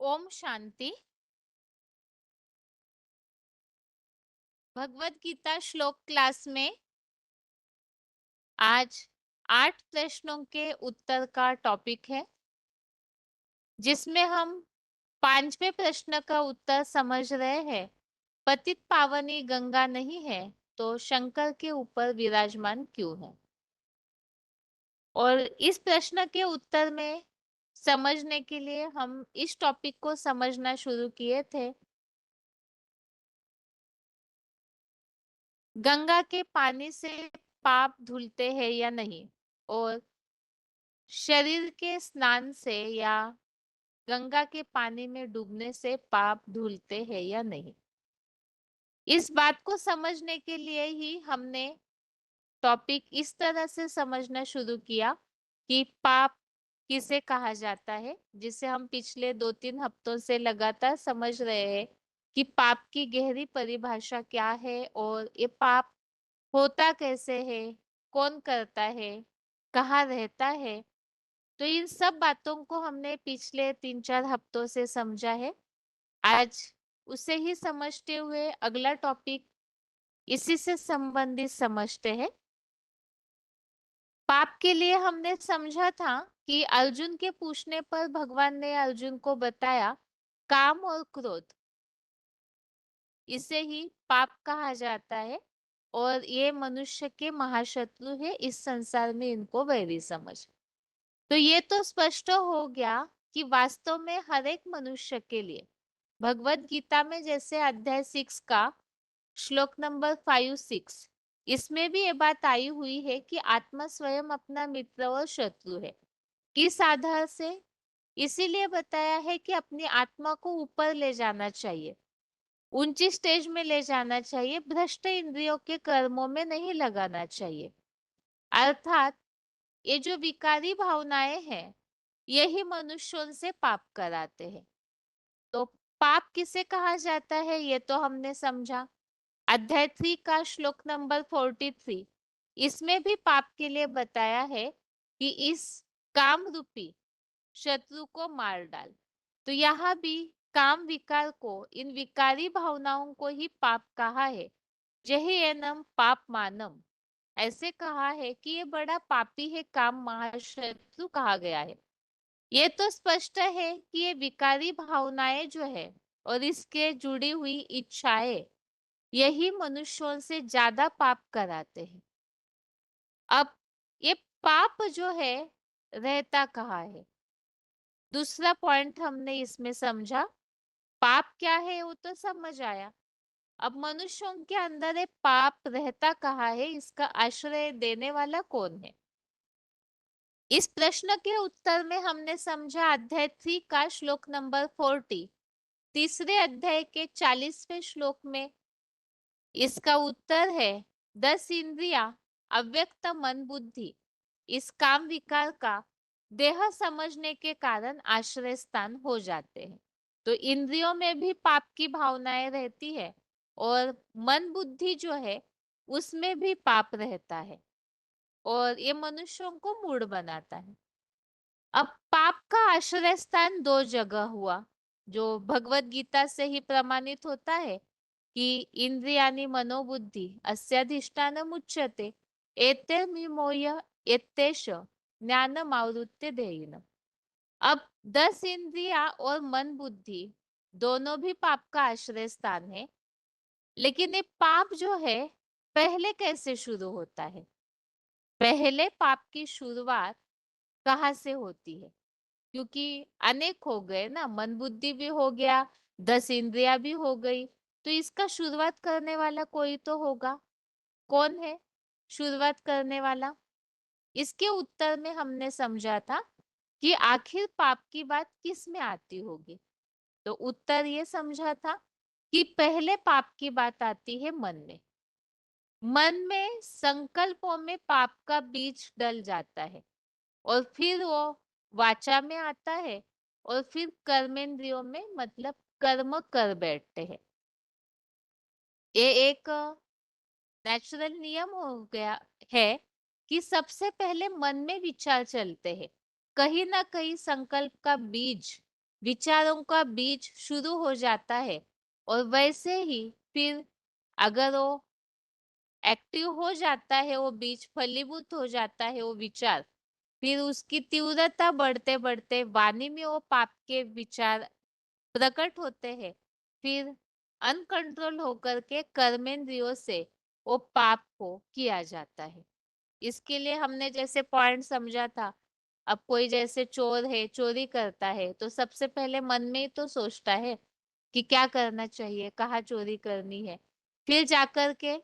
ओम शांति। भगवत गीता श्लोक क्लास में आज 8 प्रश्नों के उत्तर का टॉपिक है, जिसमें हम 5वें प्रश्न का उत्तर समझ रहे हैं। पतित पावनी गंगा नहीं है तो शंकर के ऊपर विराजमान क्यों है। और इस प्रश्न के उत्तर में समझने के लिए हम इस टॉपिक को समझना शुरू किए थे। गंगा के पानी से पाप धुलते हैं या नहीं, और शरीर के स्नान से या गंगा के पानी में डूबने से पाप धुलते हैं या नहीं। इस बात को समझने के लिए ही हमने टॉपिक इस तरह से समझना शुरू किया कि पाप किसे कहा जाता है, जिसे हम पिछले 2-3 हफ्तों से लगातार समझ रहे हैं कि पाप की गहरी परिभाषा क्या है और ये पाप होता कैसे है, कौन करता है, कहाँ रहता है। तो इन सब बातों को हमने पिछले 3-4 हफ्तों से समझा है। आज उसे ही समझते हुए अगला टॉपिक इसी से संबंधित समझते हैं। पाप के लिए हमने समझा था कि अर्जुन के पूछने पर भगवान ने अर्जुन को बताया काम और क्रोध, इसे ही पाप कहा जाता है और ये मनुष्य के महाशत्रु है। इस संसार में इनको वैरी समझ। तो ये तो स्पष्ट हो गया कि वास्तव में हर एक मनुष्य के लिए भगवत गीता में जैसे अध्याय 6 का श्लोक नंबर 5-6, इसमें भी ये बात आई हुई है कि आत्मा स्वयं अपना मित्र और शत्रु है। किस आधार से? इसीलिए बताया है कि अपनी आत्मा को ऊपर ले जाना चाहिए, ऊंची स्टेज में ले जाना चाहिए, भ्रष्ट इंद्रियों के कर्मों में नहीं लगाना चाहिए। अर्थात ये जो विकारी भावनाएं हैं, यही मनुष्यों से पाप कराते हैं। तो पाप किसे कहा जाता है ये तो हमने समझा। अध्याय 3 का श्लोक नंबर 43, इसमें भी पाप के लिए बताया है कि इस काम रूपी शत्रु को मार डाल। तो यहाँ भी काम विकार को, इन विकारी भावनाओं को ही पाप कहा है। जही एनम पाप मानम, ऐसे कहा है कि ये बड़ा पापी है, काम महाशत्रु कहा गया है। ये तो स्पष्ट है कि ये विकारी भावनाएं जो है और इसके जुड़ी हुई इच्छाएं, यही मनुष्यों से ज्यादा पाप कराते हैं। अब ये पाप जो है रहता कहाँ है? दूसरा पॉइंट हमने इसमें समझा। पाप क्या है वो तो समझ आया। अब मनुष्यों के अंदर ये पाप रहता कहाँ है, इसका आश्रय देने वाला कौन है? इस प्रश्न के उत्तर में हमने समझा अध्याय 3 का श्लोक नंबर 40, तीसरे अध्याय के 40वें श्लोक में इसका उत्तर है 10 इंद्रिया, अव्यक्त मन बुद्धि, इस काम विकार का देह समझने के कारण आश्रय स्थान हो जाते हैं। तो इंद्रियों में भी पाप की भावनाएं रहती है और मन बुद्धि जो है उसमें भी पाप रहता है और ये मनुष्यों को मूढ़ बनाता है। अब पाप का आश्रय स्थान 2 जगह हुआ, जो भगवत गीता से ही प्रमाणित होता है कि इंद्रियाणि मनोबुद्धि अस्याधिष्ठानम् उच्यते एतैर्विमोह्य एतेष ज्ञानमावृत्य देयिनम्। अब 10 इंद्रिया और मन बुद्धि दोनों भी पाप का आश्रय स्थान है। लेकिन ये पाप जो है पहले कैसे शुरू होता है? पहले पाप की शुरुआत कहाँ से होती है? क्योंकि अनेक हो गए ना, मन बुद्धि भी हो गया, 10 इंद्रिया भी हो गई, तो इसका शुरुआत करने वाला कोई तो होगा। कौन है शुरुआत करने वाला? इसके उत्तर में हमने समझा था कि आखिर पाप की बात किस में आती होगी। तो उत्तर ये समझा था कि पहले पाप की बात आती है मन में। मन में संकल्पों में पाप का बीज डल जाता है और फिर वो वाचा में आता है और फिर कर्मेंद्रियों में, मतलब कर्म कर बैठते हैं। ये एक नेचुरल नियम हो गया है कि सबसे पहले मन में विचार चलते हैं, कहीं ना कहीं संकल्प का बीज विचारों का बीज शुरू हो जाता है और वैसे ही फिर अगर वो एक्टिव हो जाता है, वो बीज फलीभूत हो जाता है, वो विचार, फिर उसकी तीव्रता बढ़ते बढ़ते वाणी में वो पाप के विचार प्रकट होते हैं। फिर अनकंट्रोल होकर के कर्मेंद्रियों से वो पाप को किया जाता है। इसके लिए हमने जैसे पॉइंट समझा था, अब कोई जैसे चोर है, चोरी करता है, तो सबसे पहले मन में ही तो सोचता है कि क्या करना चाहिए, कहाँ चोरी करनी है। फिर जाकर के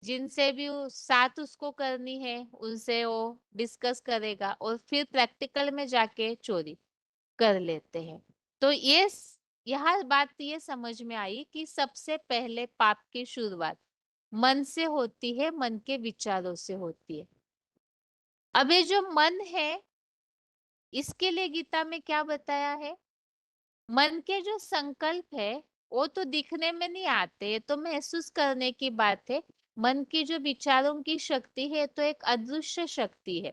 जिनसे भी साथ उसको करनी है उनसे वो डिस्कस करेगा और फिर प्रैक्टिकल में जाके चोरी कर लेते हैं। तो यहाँ बात ये समझ में आई कि सबसे पहले पाप की शुरुआत मन से होती है, मन के विचारों से होती है। अब ये जो मन है, इसके लिए गीता में क्या बताया है? मन के जो संकल्प है वो तो दिखने में नहीं आते, ये तो महसूस करने की बात है। मन की जो विचारों की शक्ति है तो एक अदृश्य शक्ति है,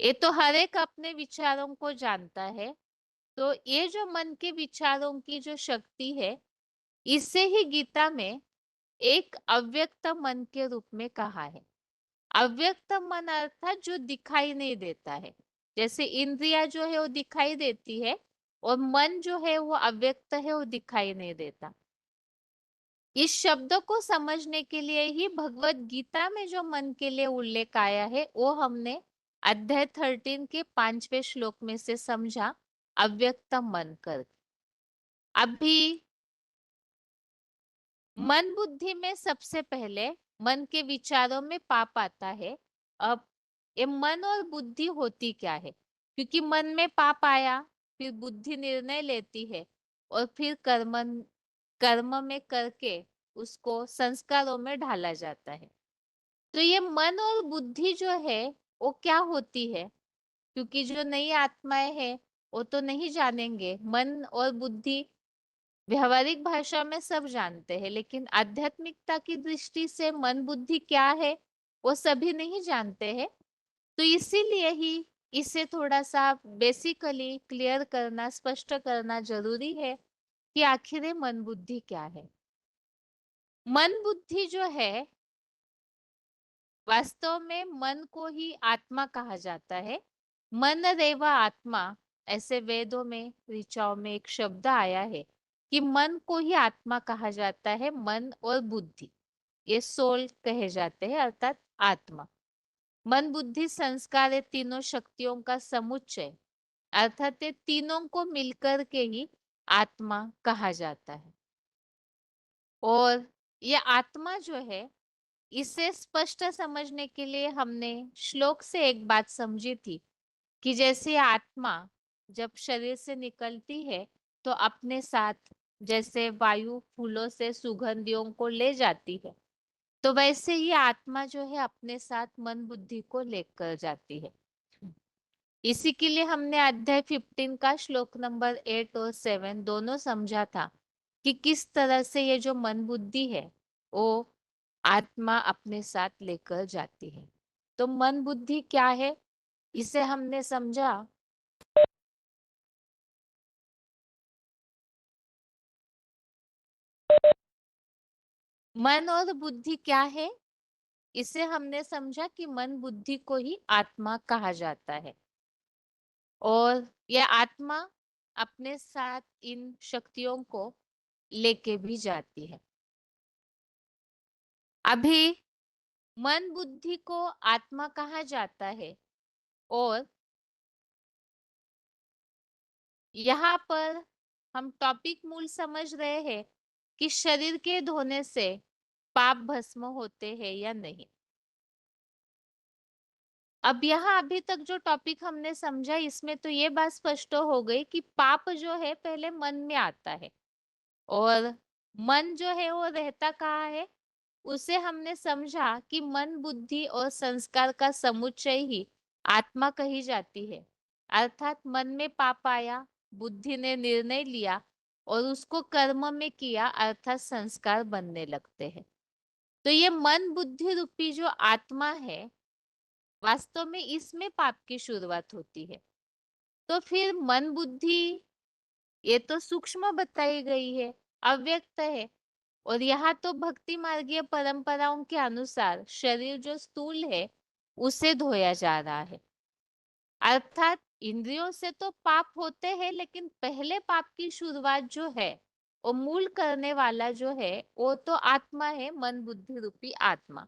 ये तो हर एक अपने विचारों को जानता है। तो ये जो मन के विचारों की जो शक्ति है, इसे ही गीता में एक अव्यक्त मन के रूप में कहा है। अव्यक्त मन अर्थात जो दिखाई नहीं देता है। जैसे इंद्रिया जो है वो दिखाई देती है और मन जो है वो अव्यक्त है, वो दिखाई नहीं देता। इस शब्द को समझने के लिए ही भगवत गीता में जो मन के लिए उल्लेख आया है वो हमने अध्याय 13 के 5वें श्लोक में से समझा, अव्यक्त मन कर। अभी मन बुद्धि में सबसे पहले मन के विचारों में पाप आता है। अब ये मन और बुद्धि होती क्या है? क्योंकि मन में पाप आया, फिर बुद्धि निर्णय लेती है और फिर कर्म कर्म में करके उसको संस्कारों में ढाला जाता है। तो ये मन और बुद्धि जो है वो क्या होती है? क्योंकि जो नई आत्माएं हैं वो तो नहीं जानेंगे। मन और बुद्धि व्यवहारिक भाषा में सब जानते हैं, लेकिन आध्यात्मिकता की दृष्टि से मन बुद्धि क्या है वो सभी नहीं जानते हैं। तो इसीलिए ही इसे थोड़ा सा बेसिकली क्लियर करना, स्पष्ट करना जरूरी है कि आखिर ये मन बुद्धि क्या है। मन बुद्धि जो है वास्तव में मन को ही आत्मा कहा जाता है। मन रेवा आत्मा, ऐसे वेदों में ऋचाओं में एक शब्द आया है कि मन को ही आत्मा कहा जाता है। मन और बुद्धि ये सोल कहे जाते हैं, अर्थात आत्मा। मन बुद्धि संस्कार ये तीनों शक्तियों का समुच्चय, अर्थात ये तीनों को मिलकर के ही आत्मा कहा जाता है। और ये आत्मा जो है, इसे स्पष्ट समझने के लिए हमने श्लोक से एक बात समझी थी कि जैसे आत्मा जब शरीर से निकलती है तो अपने साथ जैसे वायु फूलों से सुगंधियों को ले जाती है, तो वैसे ही आत्मा जो है अपने साथ मन बुद्धि को लेकर जाती है। इसी के लिए हमने अध्याय 15 का श्लोक नंबर 8 और 7 दोनों समझा था कि किस तरह से ये जो मन बुद्धि है वो आत्मा अपने साथ लेकर जाती है। तो मन बुद्धि क्या है इसे हमने समझा। मन और बुद्धि क्या है इसे हमने समझा कि मन बुद्धि को ही आत्मा कहा जाता है और यह आत्मा अपने साथ इन शक्तियों को लेके भी जाती है। अभी मन बुद्धि को आत्मा कहा जाता है और यहाँ पर हम टॉपिक मूल समझ रहे हैं कि शरीर के धोने से पाप भस्म होते हैं या नहीं। अब यहाँ अभी तक जो टॉपिक हमने समझा इसमें तो ये बात स्पष्ट हो गई कि पाप जो है पहले मन में आता है और मन जो है वो रहता कहाँ है, उसे हमने समझा कि मन बुद्धि और संस्कार का समुच्चय ही आत्मा कही जाती है। अर्थात मन में पाप आया, बुद्धि ने निर्णय लिया और उसको कर्म में किया, अर्थात संस्कार बनने लगते हैं। तो ये मन बुद्धि रूपी जो आत्मा है वास्तव में इसमें पाप की शुरुआत होती है। तो फिर मन बुद्धि ये तो सूक्ष्म बताई गई है, अव्यक्त है। और यहाँ तो भक्ति मार्गीय परंपराओं के अनुसार शरीर जो स्थूल है उसे धोया जा रहा है। अर्थात इंद्रियों से तो पाप होते हैं, लेकिन पहले पाप की शुरुआत जो है वो मूल करने वाला जो है वो तो आत्मा है, मन बुद्धि रूपी आत्मा।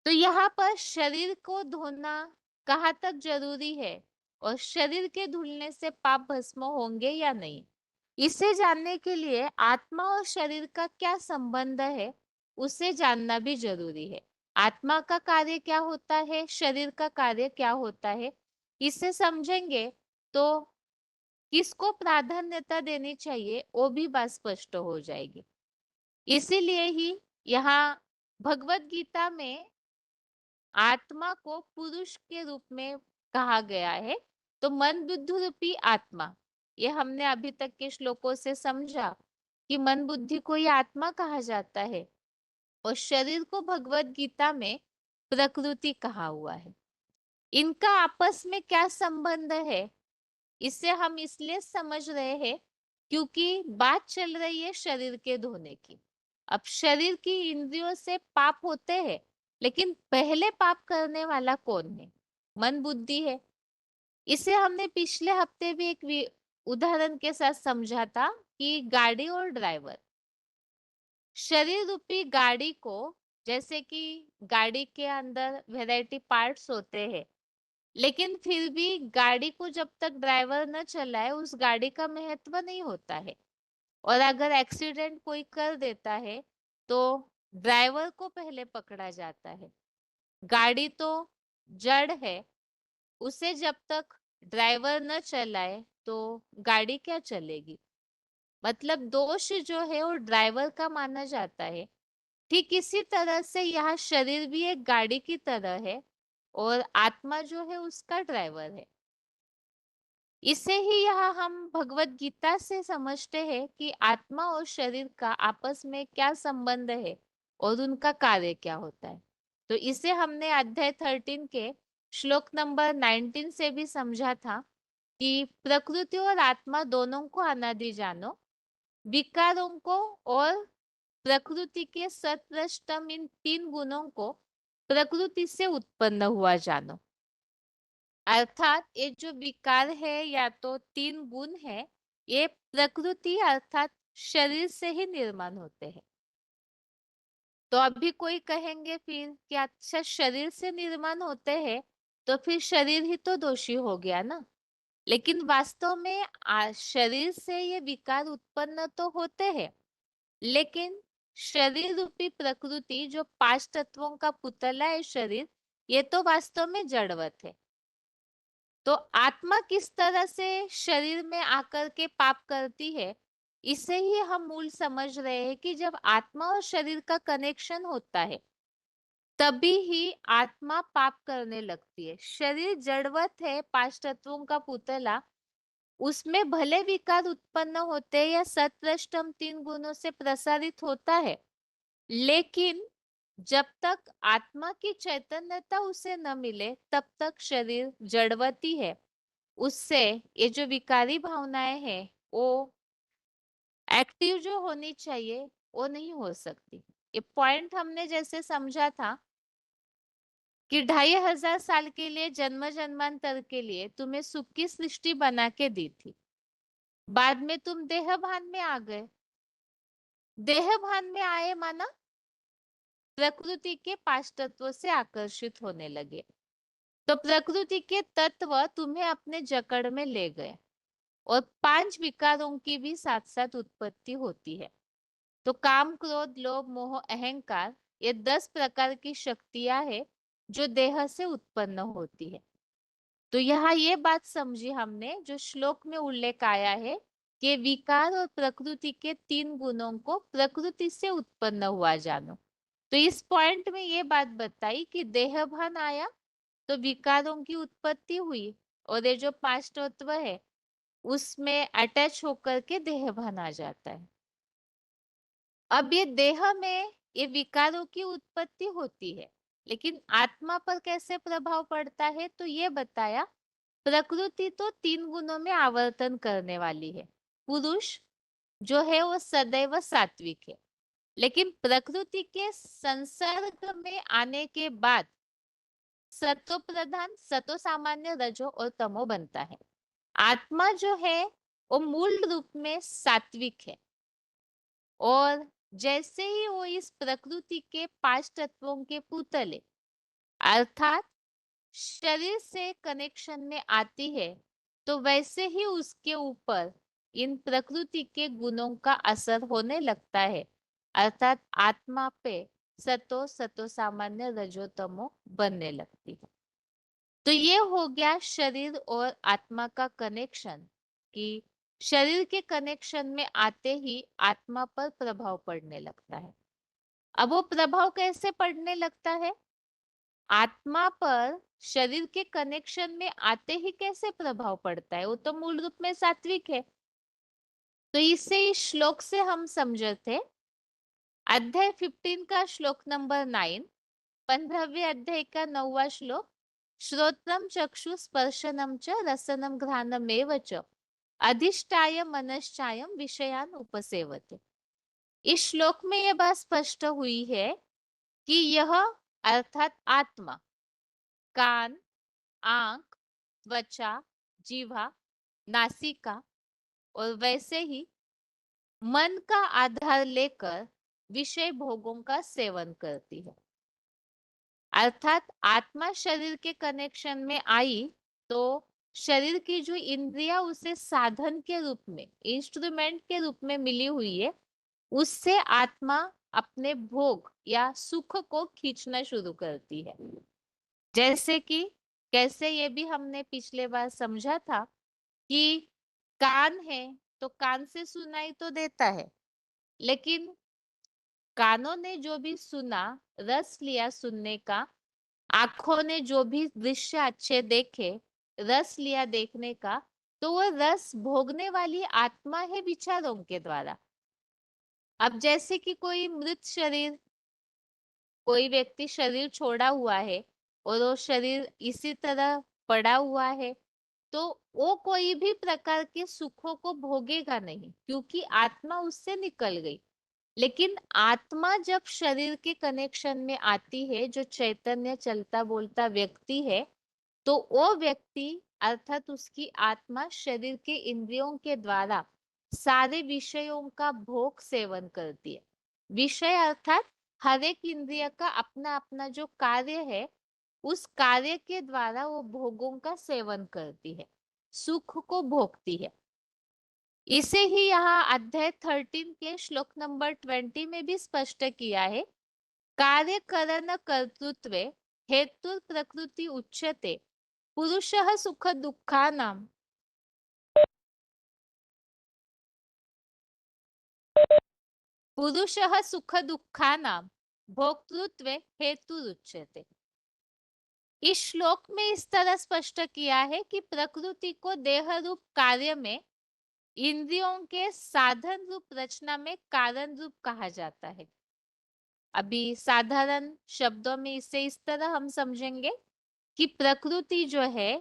तो यहाँ पर शरीर को धोना कहाँ तक जरूरी है और शरीर के धुलने से पाप भस्म होंगे या नहीं, इसे जानने के लिए आत्मा और शरीर का क्या संबंध है उसे जानना भी जरूरी है। आत्मा का कार्य क्या होता है, शरीर का कार्य क्या होता है, इसे समझेंगे तो किसको प्राधान्यता देनी चाहिए वो भी बात स्पष्ट हो जाएगी। इसीलिए ही यहाँ भगवत गीता में आत्मा को पुरुष के रूप में कहा गया है। तो मन बुद्धि रूपी आत्मा, ये हमने अभी तक के श्लोकों से समझा कि मन बुद्धि को ये आत्मा कहा जाता है और शरीर को भगवत गीता में प्रकृति कहा हुआ है। इनका आपस में क्या संबंध है, इसे हम इसलिए समझ रहे हैं क्योंकि बात चल रही है शरीर के धोने की। अब शरीर की इंद्रियों से पाप होते हैं, लेकिन पहले पाप करने वाला कौन है, मन बुद्धि है। इसे हमने पिछले हफ्ते भी एक उदाहरण के साथ समझा था कि गाड़ी और ड्राइवर, शरीर रूपी गाड़ी को, जैसे कि गाड़ी के अंदर वैरायटी पार्ट्स होते हैं, लेकिन फिर भी गाड़ी को जब तक ड्राइवर न चलाए उस गाड़ी का महत्व नहीं होता है। और अगर एक्सीडेंट कोई कर देता है तो ड्राइवर को पहले पकड़ा जाता है। गाड़ी तो जड़ है, उसे जब तक ड्राइवर न चलाए तो गाड़ी क्या चलेगी। मतलब दोष जो है वो ड्राइवर का माना जाता है। ठीक इसी तरह से यहाँ शरीर भी एक गाड़ी की तरह है और आत्मा जो है उसका ड्राइवर है। इसे ही यहाँ हम भगवत गीता से समझते हैं कि आत्मा और शरीर का आपस में क्या संबंध है और उनका कार्य क्या होता है। तो इसे हमने अध्याय 13 के श्लोक नंबर 19 से भी समझा था कि प्रकृति और आत्मा दोनों को अनादि जानो, विकारों को और प्रकृति के सत्वष्टम इन तीन गुणों को प्रकृति से उत्पन्न हुआ जानो। अर्थात ये जो विकार है या तो तीन गुण है, ये प्रकृति अर्थात शरीर से ही निर्माण होते हैं। तो अभी कोई कहेंगे फिर कि अच्छा शरीर से निर्माण होते हैं तो फिर शरीर ही तो दोषी हो गया ना। लेकिन वास्तव में शरीर से ये विकार उत्पन्न तो होते हैं, लेकिन शरीर रूपी प्रकृति जो पांच तत्वों का पुतला है शरीर, ये तो वास्तव में जड़वत है। तो आत्मा किस तरह से शरीर में आकर के पाप करती है, इसे ही हम मूल समझ रहे हैं कि जब आत्मा और शरीर का कनेक्शन होता है तभी ही आत्मा पाप करने लगती है। शरीर जड़वत है, पांच तत्वों का पुतला, उसमें भले विकार उत्पन्न होते हैं या सत्वष्टम तीन गुणों से प्रसारित होता है, लेकिन जब तक आत्मा की चैतन्यता उसे न मिले तब तक शरीर जड़वती है। उससे ये जो विकारी भावनाएं हैं वो एक्टिव जो होनी चाहिए वो नहीं हो सकती। ये पॉइंट हमने जैसे समझा था कि 2500 साल के लिए जन्म जन्मांतर के लिए तुम्हें सुख की सृष्टि बना के दी थी, बाद में तुम देह भान में आ गए। देह भान में आए माना प्रकृति के पांच तत्वों से आकर्षित होने लगे, तो प्रकृति के तत्व तुम्हें अपने जकड़ में ले गए और पांच विकारों की भी साथ साथ उत्पत्ति होती है। तो काम क्रोध लोभ मोह अहंकार, ये 10 प्रकार की शक्तियां हैं जो देह से उत्पन्न होती है। तो यहाँ ये बात समझी हमने जो श्लोक में उल्लेख आया है कि विकार और प्रकृति के तीन गुणों को प्रकृति से उत्पन्न हुआ जानो। तो इस पॉइंट में ये बात बताई कि देह भान आया तो विकारों की उत्पत्ति हुई और ये जो पांच तत्व है उसमें अटैच होकर के देह भान आ जाता है। अब ये देह में ये विकारों की उत्पत्ति होती है, लेकिन आत्मा पर कैसे प्रभाव पड़ता है तो ये बताया प्रकृति तो 3 गुणों में आवर्तन करने वाली है। पुरुष जो है वो सदैव सात्विक है, लेकिन प्रकृति के संसर्ग में आने के बाद सतो प्रधान, सतो सामान्य, रजो और तमो बनता है। आत्मा जो है वो मूल रूप में सात्विक है, और जैसे ही वो इस प्रकृति के 5 तत्वों के पुतले अर्थात शरीर से कनेक्शन में आती है, तो वैसे ही उसके ऊपर इन प्रकृति के गुणों का असर होने लगता है, अर्थात आत्मा पे सतो, सतो सामान्य, रजो तमो बनने लगती है। तो ये हो गया शरीर और आत्मा का कनेक्शन, कि शरीर के कनेक्शन में आते ही आत्मा पर प्रभाव पड़ने लगता है। अब वो प्रभाव कैसे पड़ने लगता है? आत्मा पर शरीर के कनेक्शन में आते ही कैसे प्रभाव पड़ता है? वो तो मूल रूप में सात्विक है। तो इसे इस श्लोक से हम समझे थे। अध्याय 15 का श्लोक नंबर 9, 15वें अध्याय का 9वां श्लोक, श्रोत्रम चक्षु स्पर्शनम च रसनम घ्राणमेव च अधिष्ठाय मनश्चायम विषयान उपसेवते। इस श्लोक में यह बात स्पष्ट हुई है कि यह अर्थात आत्मा कान, आंख, त्वचा, जीवा, नासिका और वैसे ही मन का आधार लेकर विषय भोगों का सेवन करती है। अर्थात आत्मा शरीर के कनेक्शन में आई तो शरीर की जो इंद्रियां उसे साधन के रूप में, इंस्ट्रूमेंट के रूप में मिली हुई है, उससे आत्मा अपने भोग या सुख को खींचना शुरू करती है। जैसे कि कैसे, ये भी हमने पिछले बार समझा था कि कान है तो कान से सुनाई तो देता है, लेकिन कानों ने जो भी सुना, रस लिया सुनने का, आंखों ने जो भी दृश्य अच्छे देखे, रस लिया देखने का, तो वह रस भोगने वाली आत्मा है विचारों के द्वारा। अब जैसे कि कोई मृत शरीर, कोई व्यक्ति शरीर छोड़ा हुआ है और वो शरीर इसी तरह पड़ा हुआ है, तो वो कोई भी प्रकार के सुखों को भोगेगा नहीं, क्योंकि आत्मा उससे निकल गई। लेकिन आत्मा जब शरीर के कनेक्शन में आती है, जो चैतन्य चलता बोलता व्यक्ति है, तो वो व्यक्ति अर्थात उसकी आत्मा शरीर के इंद्रियों के द्वारा सारे विषयों का भोग सेवन करती है। विषय अर्थात हर एक इंद्रिय का अपना अपना जो कार्य है, उस कार्य के द्वारा वो भोगों का सेवन करती है, सुख को भोगती है। इसे ही यहाँ अध्याय 13 के श्लोक नंबर 20 में भी स्पष्ट किया है। कार्य करण कर्तृत्वे हेतु प्रकृति उच्यते पुरुषः सुख दुःखानां पुरुषः सुख दुःखानां भोक्तृत्वे हेतु उच्यते। इस श्लोक में इस तरह स्पष्ट किया है कि प्रकृति को देह रूप कार्य में, इंद्रियों के साधन रूप रचना में कारण रूप कहा जाता है। अभी साधारण शब्दों में इसे इस तरह हम समझेंगे कि प्रकृति जो है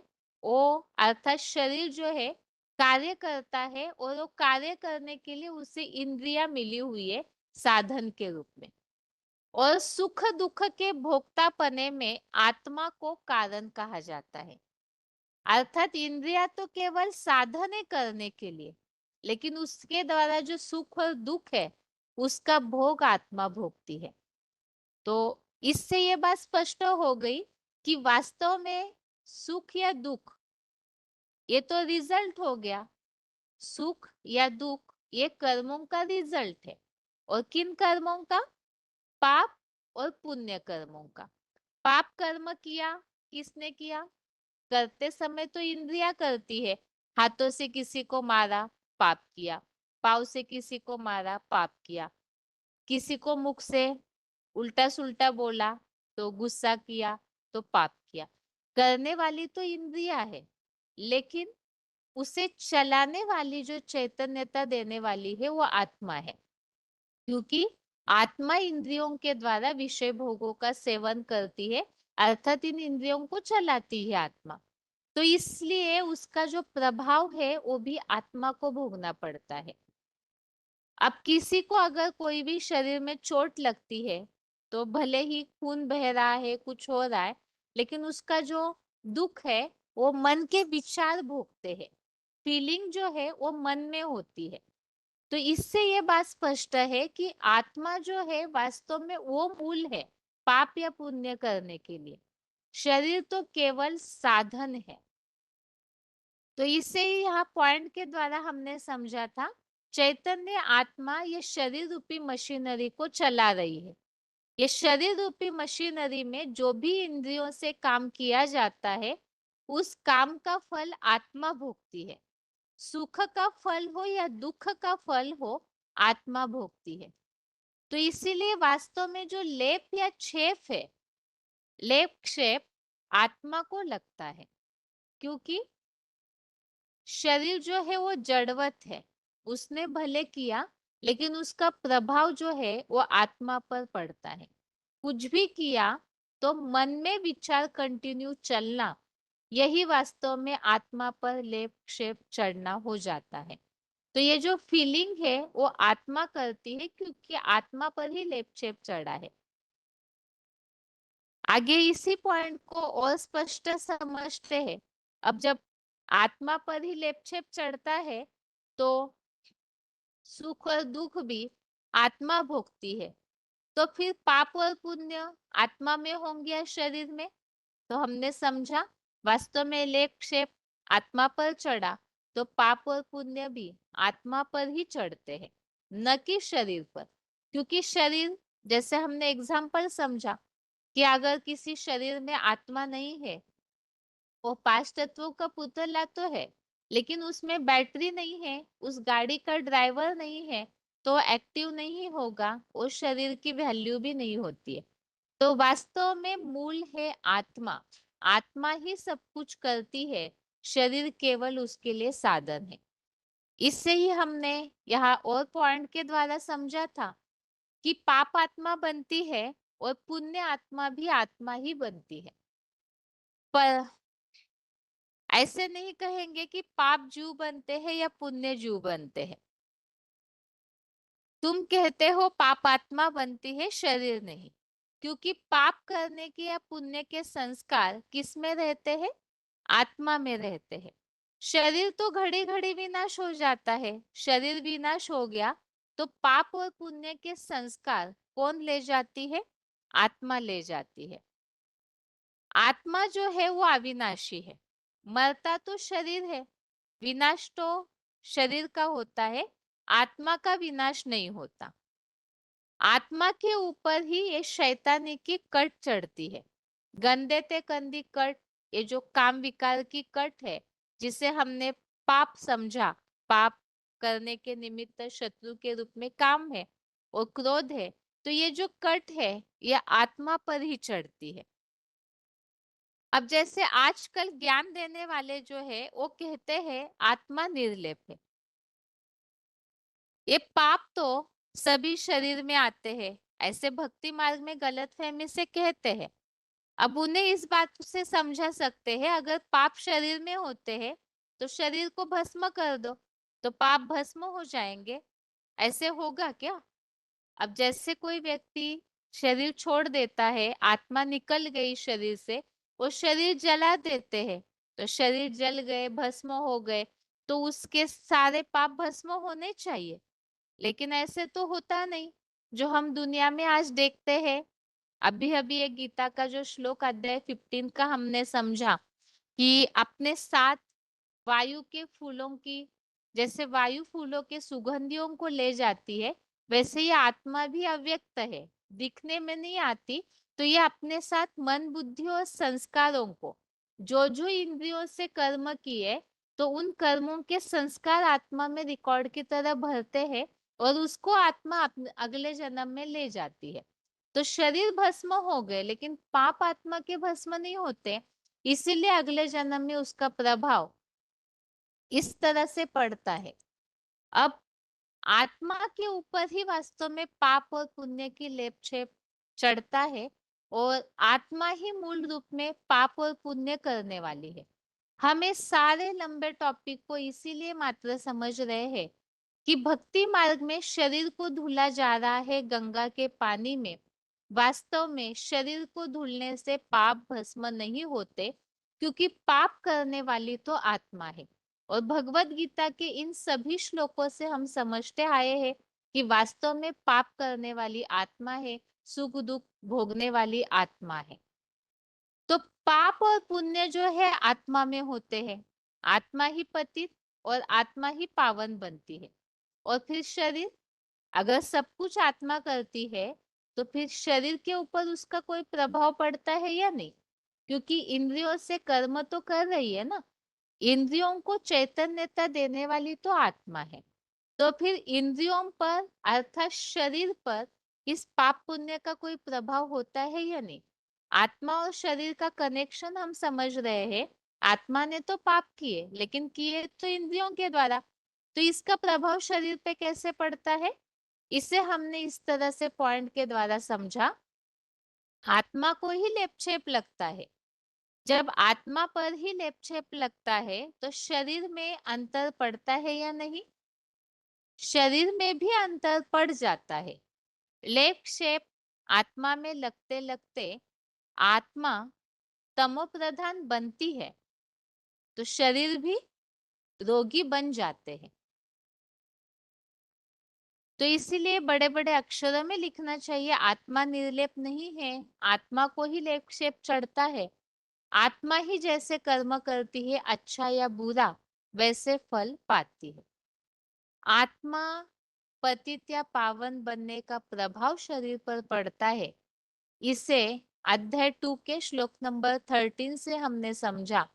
वो अर्थात शरीर जो है कार्य करता है, और वो कार्य करने के लिए उसे इंद्रियां मिली हुई है साधन के रूप में, और सुख दुख के भोक्तापने में आत्मा को कारण कहा जाता है। अर्थात इंद्रिया तो केवल साधन है करने के लिए, लेकिन उसके द्वारा जो सुख और दुख है उसका भोग आत्मा भोगती है। तो इससे ये बात स्पष्ट हो गई कि वास्तव में सुख या दुख ये तो रिजल्ट हो गया। सुख या दुख ये कर्मों का रिजल्ट है, और किन कर्मों का? पाप और पुण्य कर्मों का। पाप कर्म किया, किसने किया? करते समय तो इंद्रिया करती है। हाथों से किसी को मारा, पाप किया। पाँव से किसी को मारा, पाप किया। किसी को मुख से उल्टा सुल्टा बोला तो गुस्सा किया, तो पाप किया। करने वाली तो इंद्रिया है, लेकिन उसे चलाने वाली, जो चैतन्यता देने वाली है, वो आत्मा है। क्योंकि आत्मा इंद्रियों के द्वारा विषय भोगों का सेवन करती है, अर्थात इन इंद्रियों को चलाती है आत्मा। तो इसलिए उसका जो प्रभाव है वो भी आत्मा को भोगना पड़ता है। अब किसी को अगर कोई भी शरीर में चोट लगती है तो भले ही खून बह रहा है, कुछ हो रहा है, लेकिन उसका जो दुख है वो मन के विचार भोगते हैं। फीलिंग जो है वो मन में होती है। तो इससे ये बात स्पष्ट है कि आत्मा जो है वास्तव में वो मूल है पाप या पुण्य करने के लिए। शरीर तो केवल साधन है। तो इसे ही यहाँ पॉइंट के द्वारा हमने समझा था, चैतन्य आत्मा ये शरीर रूपी मशीनरी को चला रही है। ये शरीर रूपी मशीनरी में जो भी इंद्रियों से काम किया जाता है उस काम का फल आत्मा भोगती है। सुख का फल हो या दुख का फल हो, आत्मा भोगती है। तो इसीलिए वास्तव में जो लेप या छेप है, लेप क्षेप आत्मा को लगता है, क्योंकि शरीर जो है वो जड़वत है। उसने भले किया लेकिन उसका प्रभाव जो है वो आत्मा पर पड़ता है। कुछ भी किया तो मन में विचार कंटिन्यू चलना, यही वास्तव में आत्मा पर लेप क्षेप चढ़ना हो जाता है। तो ये जो फीलिंग है वो आत्मा करती है, क्योंकि आत्मा पर ही लेप छेप चढ़ा है। आगे इसी पॉइंट को और स्पष्ट समझते हैं। अब जब आत्मा पर ही लेप छेप चढ़ता है तो सुख और दुख भी आत्मा भोगती है। तो फिर पाप और पुण्य आत्मा में होंगे या शरीर में? तो हमने समझा वास्तव में लेप क्षेप आत्मा पर चढ़ा तो पाप और पुण्य भी आत्मा पर ही चढ़ते हैं, न कि शरीर पर। क्योंकि शरीर, जैसे हमने एग्जाम्पल समझा कि अगर किसी शरीर में आत्मा नहीं है, वो पांच तत्वों का पुतला तो है लेकिन उसमें बैटरी नहीं है, उस गाड़ी का ड्राइवर नहीं है, तो एक्टिव नहीं होगा, उस शरीर की वैल्यू भी नहीं होती है। तो वास्तव में मूल है आत्मा। आत्मा ही सब कुछ करती है, शरीर केवल उसके लिए साधन है। इससे ही हमने यहाँ और पॉइंट के द्वारा समझा था कि पाप आत्मा बनती है और पुण्य आत्मा भी आत्मा ही बनती है। पर ऐसे नहीं कहेंगे कि पाप जीव बनते हैं या पुण्य जीव बनते हैं। तुम कहते हो पाप आत्मा बनती है, शरीर नहीं, क्योंकि पाप करने के या पुण्य के संस्कार किस में रहते हैं? आत्मा में रहते हैं। शरीर तो घड़ी घड़ी विनाश हो जाता है, शरीर विनाश हो गया तो पाप और पुण्य के संस्कार कौन ले जाती है? आत्मा ले जाती है। आत्मा जो है वो अविनाशी है। मरता तो शरीर है, विनाश तो शरीर का होता है, आत्मा का विनाश नहीं होता। आत्मा के ऊपर ही ये शैतानी की कट चढ़ती है, गंदे ते कंदी कट। ये जो काम विकार की कट है, जिसे हमने पाप समझा, पाप करने के निमित्त शत्रु के रूप में काम है और क्रोध है, तो ये जो कट है ये आत्मा पर ही चढ़ती है। अब जैसे आजकल ज्ञान देने वाले जो है वो कहते हैं आत्मा निर्लेप है। ये पाप तो सभी शरीर में आते हैं, ऐसे भक्ति मार्ग में गलतफहमी से कहते हैं। अब उन्हें इस बात से समझा सकते हैं, अगर पाप शरीर में होते हैं तो शरीर को भस्म कर दो तो पाप भस्म हो जाएंगे। ऐसे होगा क्या? अब जैसे कोई व्यक्ति शरीर छोड़ देता है, आत्मा निकल गई शरीर से, वो शरीर जला देते हैं तो शरीर जल गए, भस्म हो गए, तो उसके सारे पाप भस्म होने चाहिए। लेकिन ऐसे तो होता नहीं। जो हम दुनिया में आज देखते हैं, अभी अभी एक गीता का जो श्लोक अध्याय 15 का हमने समझा कि अपने साथ वायु के फूलों की, जैसे वायु फूलों के सुगंधियों को ले जाती है, वैसे ये आत्मा भी अव्यक्त है, दिखने में नहीं आती। तो ये अपने साथ मन बुद्धि और संस्कारों को, जो जो इंद्रियों से कर्म किए, तो उन कर्मों के संस्कार आत्मा में रिकॉर्ड की तरह भरते हैं और उसको आत्मा अगले जन्म में ले जाती है। तो शरीर भस्म हो गए लेकिन पाप आत्मा के भस्म नहीं होते, इसीलिए अगले जन्म में उसका प्रभाव इस तरह से पड़ता है। अब आत्मा के ऊपर ही वास्तव में पाप और पुण्य की लेपछेप चढ़ता है और आत्मा ही मूल रूप में पाप और पुण्य करने वाली है। हम इस सारे लंबे टॉपिक को इसीलिए मात्र समझ रहे हैं कि भक्ति मार्ग में शरीर को धुला जा रहा है गंगा के पानी में। वास्तव में शरीर को धुलने से पाप भस्म नहीं होते, क्योंकि पाप करने वाली तो आत्मा है। और भगवत गीता के इन सभी श्लोकों से हम समझते आए हैं कि वास्तव में पाप करने वाली आत्मा है, सुख दुख भोगने वाली आत्मा है। तो पाप और पुण्य जो है आत्मा में होते हैं। आत्मा ही पतित और आत्मा ही पावन बनती है। और फिर शरीर, अगर सब कुछ आत्मा करती है तो फिर शरीर के ऊपर उसका कोई प्रभाव पड़ता है या नहीं? क्योंकि इंद्रियों से कर्म तो कर रही है ना। इंद्रियों को चैतन्यता देने वाली तो आत्मा है। तो फिर इंद्रियों पर अर्थात शरीर पर इस पाप पुण्य का कोई प्रभाव होता है या नहीं? आत्मा और शरीर का कनेक्शन हम समझ रहे हैं। आत्मा ने तो पाप किए, लेकिन किए तो इंद्रियों के द्वारा। तो इसका प्रभाव शरीर पे कैसे पड़ता है? इसे हमने इस तरह से पॉइंट के द्वारा समझा। आत्मा को ही लेपछेप लगता है। जब आत्मा पर ही लेपछेप लगता है तो शरीर में अंतर पड़ता है या नहीं? शरीर में भी अंतर पड़ जाता है। लेपछेप आत्मा में लगते लगते आत्मा तमो प्रधान बनती है, तो शरीर भी रोगी बन जाते हैं। तो इसीलिए बड़े बड़े अक्षरों में लिखना चाहिए, आत्मा निर्लेप नहीं है, आत्मा को ही लेपछेप चढ़ता है। आत्मा ही जैसे कर्म करती है, अच्छा या बुरा, वैसे फल पाती है। आत्मा पतित या पावन बनने का प्रभाव शरीर पर पड़ता है। इसे अध्याय 2 के श्लोक नंबर 13 से हमने समझा।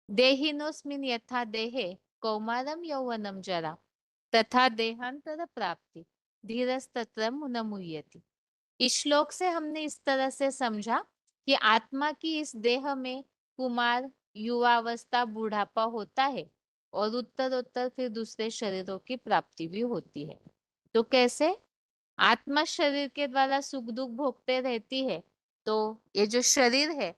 देहिनोस्मिन यथा देहे कौमारम यौवनम जरा तथा देहांतर प्राप्ति धीरस्तत्र न मुह्यति। इस श्लोक से हमने इस तरह से समझा कि आत्मा की इस देह में कुमार, युवावस्था, बुढ़ापा होता है और उत्तरोत्तर फिर दूसरे शरीरों की प्राप्ति भी होती है। तो कैसे? आत्मा शरीर के द्वारा सुख दुख भोगते रहती है, तो ये जो शरीर है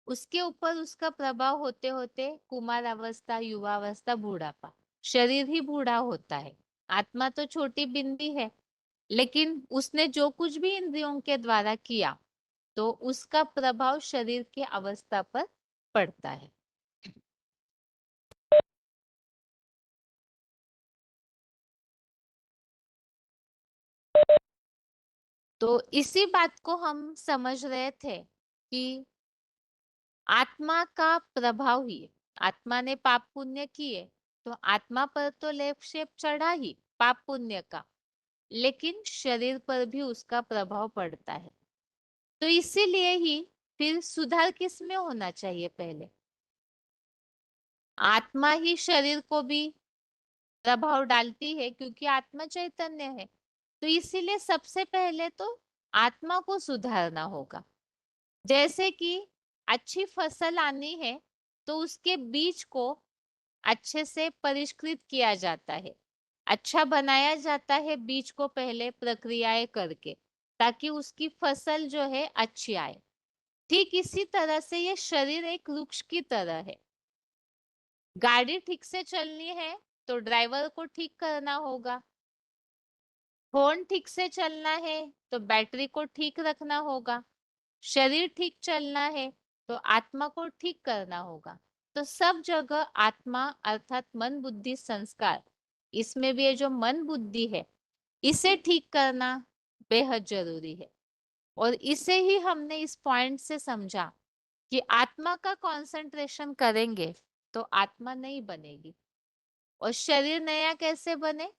उसके ऊपर उसका प्रभाव होते होते कुमार अवस्था, युवावस्था, बूढ़ापा, शरीर ही बूढ़ा होता है। आत्मा तो छोटी बिंदी है, लेकिन उसने जो कुछ भी इंद्रियों के द्वारा किया तो उसका प्रभाव शरीर की अवस्था पर पड़ता है। तो इसी बात को हम समझ रहे थे कि आत्मा का प्रभाव ही, आत्मा ने पाप पुण्य किए तो आत्मा पर तो लेप शेप चढ़ा ही पाप पुण्य का, लेकिन शरीर पर भी उसका प्रभाव पड़ता है। तो इसीलिए ही फिर सुधार किस में होना चाहिए? पहले आत्मा ही शरीर को भी प्रभाव डालती है, क्योंकि आत्मा चैतन्य है। तो इसीलिए सबसे पहले तो आत्मा को सुधारना होगा। जैसे कि अच्छी फसल आनी है तो उसके बीज को अच्छे से परिष्कृत किया जाता है, अच्छा बनाया जाता है बीज को पहले प्रक्रियाएं करके, ताकि उसकी फसल जो है अच्छी आए। ठीक इसी तरह से ये शरीर एक वृक्ष की तरह है। गाड़ी ठीक से चलनी है तो ड्राइवर को ठीक करना होगा। फोन ठीक से चलना है तो बैटरी को ठीक रखना होगा। शरीर ठीक चलना है तो आत्मा को ठीक करना होगा। तो सब जगह आत्मा अर्थात मन बुद्धि संस्कार, इसमें भी ये जो मन बुद्धि है इसे ठीक करना बेहद जरूरी है। और इसे ही हमने इस पॉइंट से समझा कि आत्मा का कंसंट्रेशन करेंगे तो आत्मा नहीं बनेगी। और शरीर नया कैसे बने?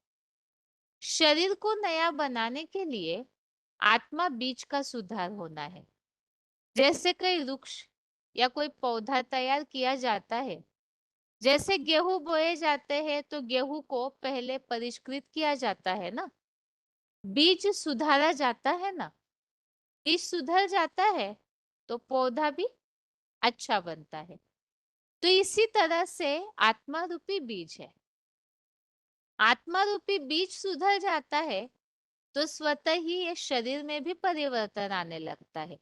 शरीर को नया बनाने के लिए आत्मा बीज का सुधार होना है। जैसे कोई वृक्ष या कोई पौधा तैयार किया जाता है, जैसे गेहूं बोए जाते हैं तो गेहूं को पहले परिष्कृत किया जाता है ना, बीज सुधारा जाता है ना। बीज सुधर जाता है तो पौधा भी अच्छा बनता है। तो इसी तरह से आत्मा रूपी बीज है। आत्मा रूपी बीज सुधर जाता है तो स्वतः ही ये शरीर में भी परिवर्तन आने लगता है।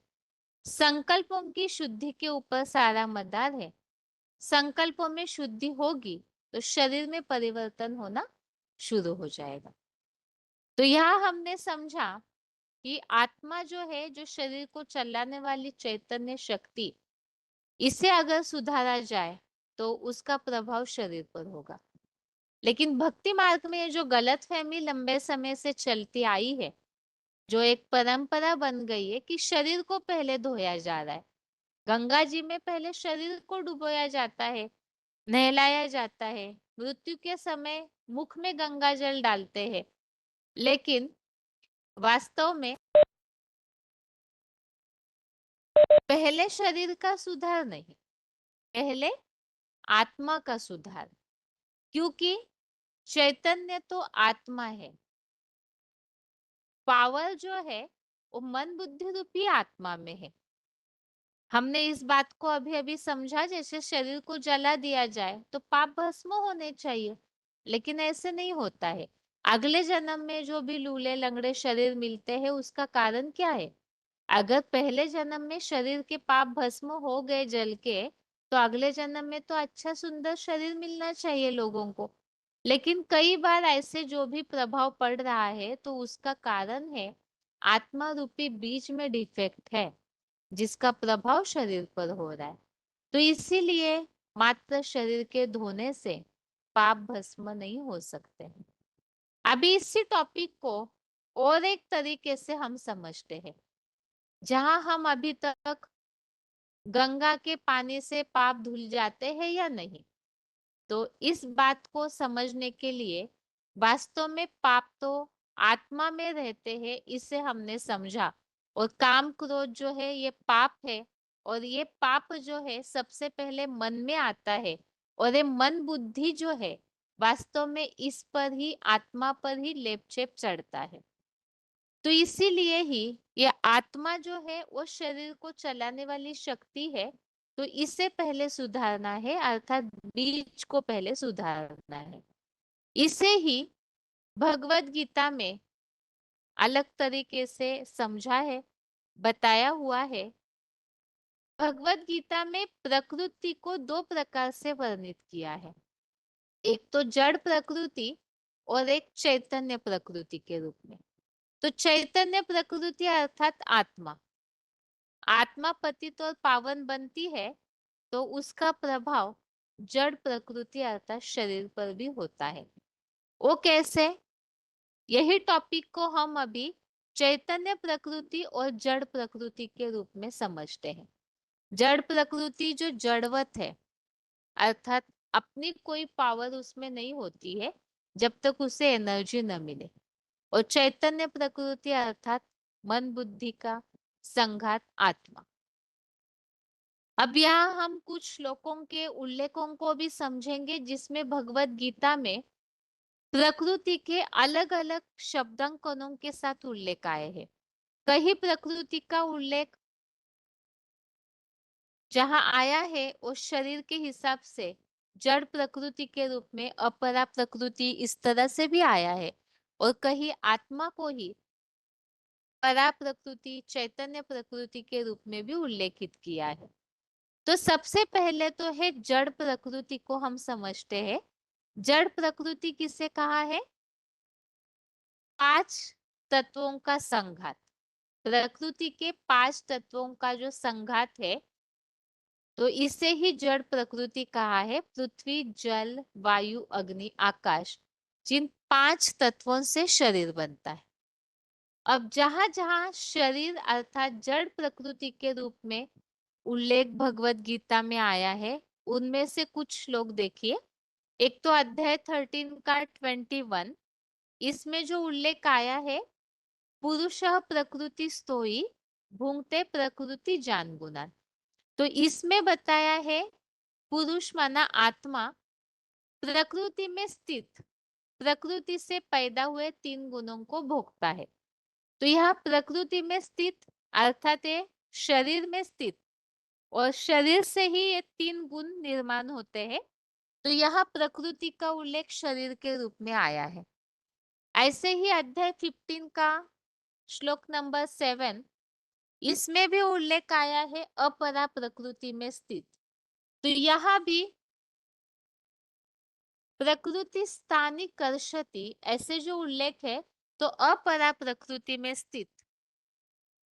संकल्पों की शुद्धि के ऊपर सारा मदार है। संकल्पों में शुद्धि होगी तो शरीर में परिवर्तन होना शुरू हो जाएगा। तो यहाँ हमने समझा कि आत्मा जो है, जो शरीर को चलाने वाली चैतन्य शक्ति, इसे अगर सुधारा जाए तो उसका प्रभाव शरीर पर होगा। लेकिन भक्ति मार्ग में ये जो गलतफहमी लंबे समय से चलती आई है, जो एक परंपरा बन गई है कि शरीर को पहले धोया जा रहा है, गंगा जी में पहले शरीर को डुबोया जाता है, नहलाया जाता है, मृत्यु के समय मुख में गंगा जल डालते हैं, लेकिन वास्तव में पहले शरीर का सुधार नहीं, पहले आत्मा का सुधार। क्योंकि चैतन्य तो आत्मा है, पावर जो है वो मन बुद्धि रूपी आत्मा में है। हमने इस बात को अभी अभी समझा, जैसे शरीर को जला दिया जाए तो पाप भस्म होने चाहिए, लेकिन ऐसे नहीं होता है। अगले जन्म में जो भी लूले लंगड़े शरीर मिलते हैं, उसका कारण क्या है? अगर पहले जन्म में शरीर के पाप भस्म हो गए जल के, तो अगले जन्म में तो अच्छा सुंदर शरीर मिलना चाहिए लोगों को। लेकिन कई बार ऐसे जो भी प्रभाव पड़ रहा है, तो उसका कारण है आत्मा रूपी बीज में डिफेक्ट है, जिसका प्रभाव शरीर पर हो रहा है। तो इसीलिए मात्र शरीर के धोने से पाप भस्म नहीं हो सकते। अभी इसी टॉपिक को और एक तरीके से हम समझते हैं, जहां हम अभी तक गंगा के पानी से पाप धुल जाते हैं या नहीं। तो इस बात को समझने के लिए वास्तव में पाप तो आत्मा में रहते हैं, इसे हमने समझा। और काम क्रोध जो है ये पाप है, और ये पाप जो है सबसे पहले मन में आता है, और ये मन बुद्धि जो है वास्तव में इस पर ही, आत्मा पर ही लेपचेप चढ़ता है। तो इसीलिए ही ये आत्मा जो है वो शरीर को चलाने वाली शक्ति है। तो इसे पहले सुधारना है, अर्थात बीज को पहले सुधारना है। इसे ही भगवत गीता में अलग तरीके से समझा है, बताया हुआ है। भगवत गीता में प्रकृति को दो प्रकार से वर्णित किया है, एक तो जड़ प्रकृति और एक चैतन्य प्रकृति के रूप में। तो चैतन्य प्रकृति अर्थात आत्मा, आत्मा पतित और पावन बनती है तो उसका प्रभाव जड़ प्रकृति अर्थात शरीर पर भी होता है। वो कैसे? यही टॉपिक को हम अभी चैतन्य प्रकृति और जड़ प्रकृति के रूप में समझते हैं। जड़ प्रकृति जो जड़वत है, अर्थात अपनी कोई पावर उसमें नहीं होती है जब तक उसे एनर्जी न मिले। और चैतन्य प्रकृति अर्थात मन बुद्धि का संघात आत्मा। अब यहाँ हम कुछ श्लोकों के उल्लेखों को भी समझेंगे, जिसमें भगवत गीता में प्रकृति के अलग अलग शब्दांकनों के साथ उल्लेख आए हैं। कहीं प्रकृति का उल्लेख जहां आया है वो शरीर के हिसाब से जड़ प्रकृति के रूप में, अपरा प्रकृति इस तरह से भी आया है, और कहीं आत्मा को ही परा प्रकृति, चैतन्य प्रकृति के रूप में भी उल्लेखित किया है। तो सबसे पहले तो है जड़ प्रकृति को हम समझते हैं। जड़ प्रकृति किसे कहा है? पांच तत्वों का संघात। प्रकृति के पांच तत्वों का जो संघात है, तो इसे ही जड़ प्रकृति कहा है। पृथ्वी, जल, वायु, अग्नि, आकाश, जिन पांच तत्वों से शरीर बनता है। अब जहां जहां शरीर अर्थात जड़ प्रकृति के रूप में उल्लेख भगवत गीता में आया है, उनमें से कुछ श्लोक देखिए। एक तो अध्याय 13 का 21, इसमें जो उल्लेख आया है, पुरुषः प्रकृति स्तोई भुंक्ते प्रकृति जान गुणान। तो इसमें बताया है पुरुष माना आत्मा प्रकृति में स्थित, प्रकृति से पैदा हुए तीन गुणों को भोगता है। तो यह प्रकृति में स्थित अर्थात ये शरीर में स्थित, और शरीर से ही ये तीन गुण निर्माण होते हैं। तो यहाँ प्रकृति का उल्लेख शरीर के रूप में आया है। ऐसे ही अध्याय 15 का श्लोक नंबर 7, इसमें भी उल्लेख आया है अपरा प्रकृति में स्थित। तो यहाँ भी प्रकृति स्थानिक कर्षति ऐसे जो उल्लेख है, तो अपरा प्रकृति में स्थित,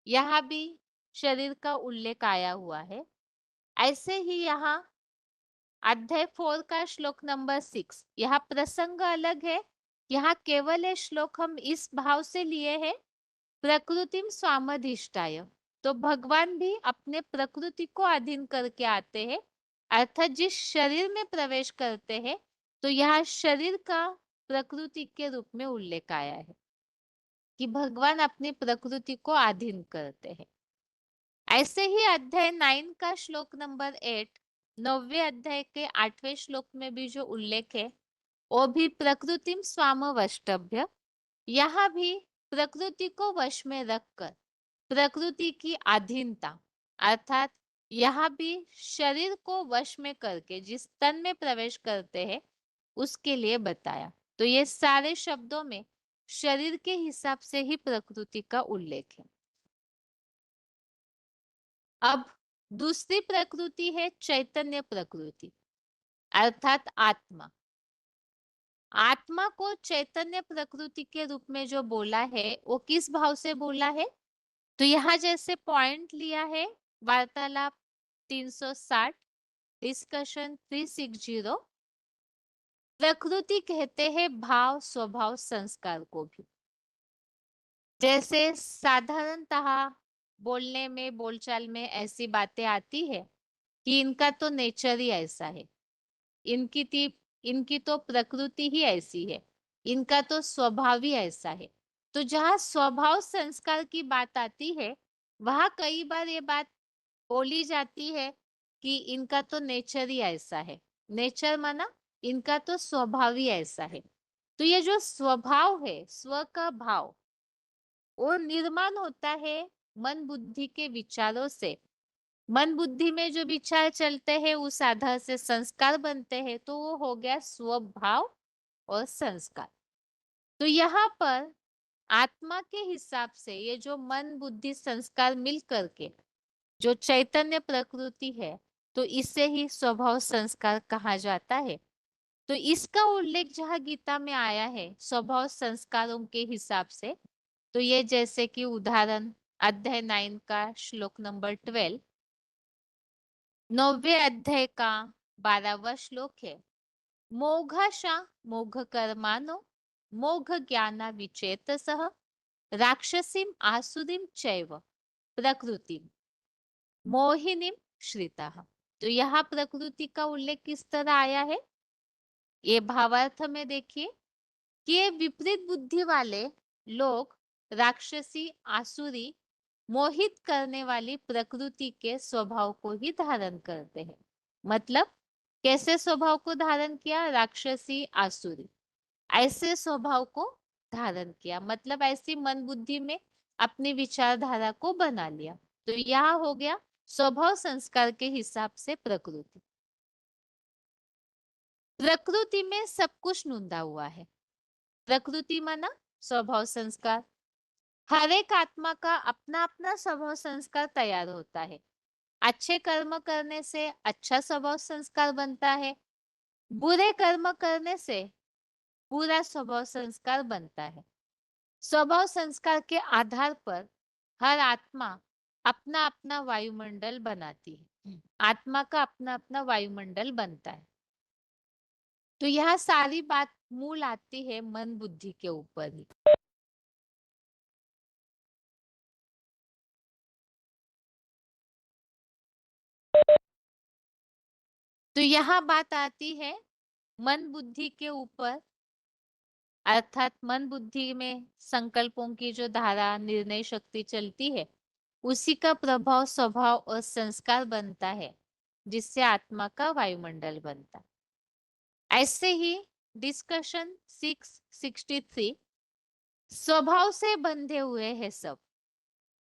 यहाँ भी शरीर का उल्लेख आया हुआ है। ऐसे ही यहाँ अध्याय 4 का श्लोक नंबर 6, यहाँ प्रसंग अलग है। यहाँ केवल ये श्लोक हम इस भाव से लिए हैं, प्रकृतिम स्वामधिष्ठाय। तो भगवान भी अपने प्रकृति को अधीन करके आते हैं, अर्थात जिस शरीर में प्रवेश करते हैं, तो यहाँ शरीर का प्रकृति के रूप में उल्लेख आया है कि भगवान अपनी प्रकृति को अधीन करते हैं। ऐसे ही अध्याय 9 का श्लोक नंबर 8, 9वें अध्याय के 8वें श्लोक में भी जो उल्लेख है, वो भी प्रकृतिम स्वाम वष्टभ्य। यहाँ भी प्रकृति को वश में रखकर प्रकृति की अधीनता, अर्थात यहाँ भी शरीर को वश में करके जिस तन में प्रवेश करते हैं उसके लिए बताया। तो ये सारे शब्दों में शरीर के हिसाब से ही प्रकृति का उल्लेख है। अब दूसरी प्रकृति है चैतन्य प्रकृति, अर्थात आत्मा। आत्मा को चैतन्य प्रकृति के रूप में जो बोला है, वो किस भाव से बोला है? तो यहाँ जैसे पॉइंट लिया है वार्तालाप 360, डिस्कशन 360, प्रकृति कहते हैं भाव स्वभाव संस्कार को भी। जैसे साधारणतः बोलने में बोलचाल में ऐसी बातें आती है कि इनका तो नेचर ही ऐसा है, इनकी तो प्रकृति ही ऐसी है, इनका तो स्वभाव ही ऐसा है। तो जहाँ स्वभाव संस्कार की बात आती है, वहां कई बार ये बात बोली जाती है कि इनका तो नेचर ही ऐसा है। नेचर माना इनका तो स्वभाव ही ऐसा है। तो ये जो स्वभाव है, स्व का भाव, वो निर्माण होता है मन बुद्धि के विचारों से। मन बुद्धि में जो विचार चलते हैं उस आधार से संस्कार बनते हैं, तो वो हो गया स्वभाव और संस्कार। तो यहाँ पर आत्मा के हिसाब से ये जो मन बुद्धि संस्कार मिल करके जो चैतन्य प्रकृति है, तो इसे ही स्वभाव संस्कार कहा जाता है। तो इसका उल्लेख जहाँ गीता में आया है स्वभाव संस्कारों के हिसाब से, तो ये जैसे कि उदाहरण अध्याय 9 का श्लोक नंबर 12, 9वें अध्याय का 12वां श्लोक है, मोघाशा मोघ कर्मानो मोघ ज्ञाना विचेतसः राक्षसीम आसुरीम चैव प्रकृतिम मोहिनीम श्रितः। तो यहाँ प्रकृति का उल्लेख किस तरह आया है, ये भावार्थ में देखिए कि ये विपरीत बुद्धि वाले लोग राक्षसी आसुरी मोहित करने वाली प्रकृति के स्वभाव को ही धारण करते हैं। मतलब कैसे स्वभाव को धारण किया, राक्षसी आसुरी ऐसे स्वभाव को धारण किया, मतलब ऐसी मन बुद्धि में अपनी विचारधारा को बना लिया। तो यह हो गया स्वभाव संस्कार के हिसाब से प्रकृति। प्रकृति में सब कुछ नूंदा हुआ है। प्रकृति माना स्वभाव संस्कार। हर एक आत्मा का अपना अपना स्वभाव संस्कार तैयार होता है। अच्छे कर्म करने से अच्छा स्वभाव संस्कार बनता है, बुरे कर्म करने से बुरा स्वभाव संस्कार बनता है। स्वभाव संस्कार के आधार पर हर आत्मा अपना अपना वायुमंडल बनाती है। आत्मा का अपना अपना वायुमंडल बनता है। तो यह सारी बात मूल आती है मन बुद्धि के ऊपर ही। तो यहाँ बात आती है मन बुद्धि के ऊपर, अर्थात मन बुद्धि में संकल्पों की जो धारा निर्णय शक्ति चलती है, उसी का प्रभाव स्वभाव और संस्कार बनता है, जिससे आत्मा का वायुमंडल बनता है। ऐसे ही डिस्कशन 663, स्वभाव से बंधे हुए हैं सब।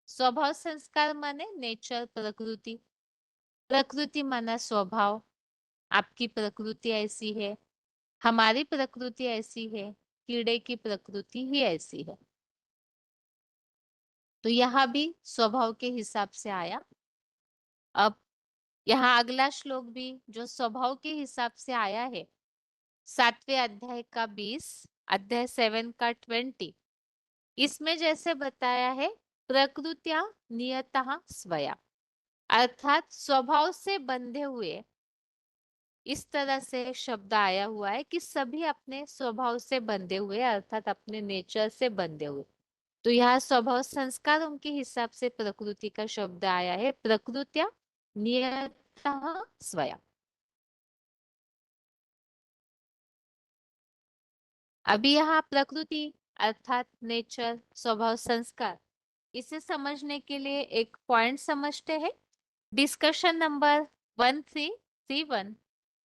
स्वभाव संस्कार माने नेचर प्रकृति, प्रकृति माना स्वभाव। आपकी प्रकृति ऐसी है, हमारी प्रकृति ऐसी है, कीड़े की प्रकृति ही ऐसी है। तो यहाँ भी स्वभाव के हिसाब से आया। अब यहाँ अगला श्लोक भी जो स्वभाव के हिसाब से आया है, 7वें अध्याय का 20, अध्याय 7 का 20, इसमें जैसे बताया है, प्रकृत्या नियतः स्वया, अर्थात स्वभाव से बंधे हुए, इस तरह से शब्द आया हुआ है कि सभी अपने स्वभाव से बंधे हुए, अर्थात अपने नेचर से बंधे हुए। तो यहाँ स्वभाव संस्कार उनके हिसाब से प्रकृति का शब्द आया है, प्रकृत्या नियतः स्वया। अभी यहाँ प्रकृति अर्थात नेचर, स्वभाव, संस्कार, इसे समझने के लिए एक पॉइंट समझते हैं। डिस्कशन नंबर 1331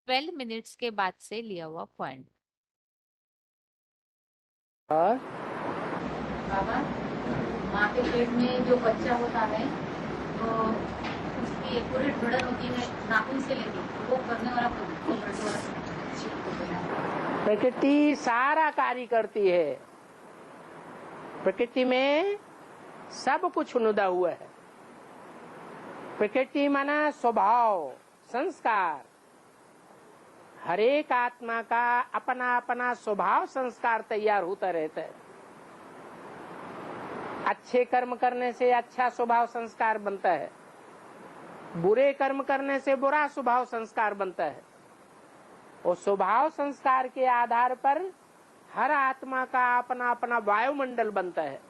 12 मिनट्स के बाद से लिया हुआ पॉइंट। और बाबा, माँ के पेट में जो बच्चा होता है तो उसकी पूरी ढूंढन होती है नाखून से लेके वो करने वाला प्रकृति सारा कार्य करती है। प्रकृति में सब कुछ नुदा हुआ है। प्रकृति माना स्वभाव, संस्कार। हर एक आत्मा का अपना अपना स्वभाव संस्कार तैयार होता रहता है। अच्छे कर्म करने से अच्छा स्वभाव संस्कार बनता है, बुरे कर्म करने से बुरा स्वभाव संस्कार बनता है। और स्वभाव संस्कार के आधार पर हर आत्मा का अपना अपना वायुमंडल बनता है।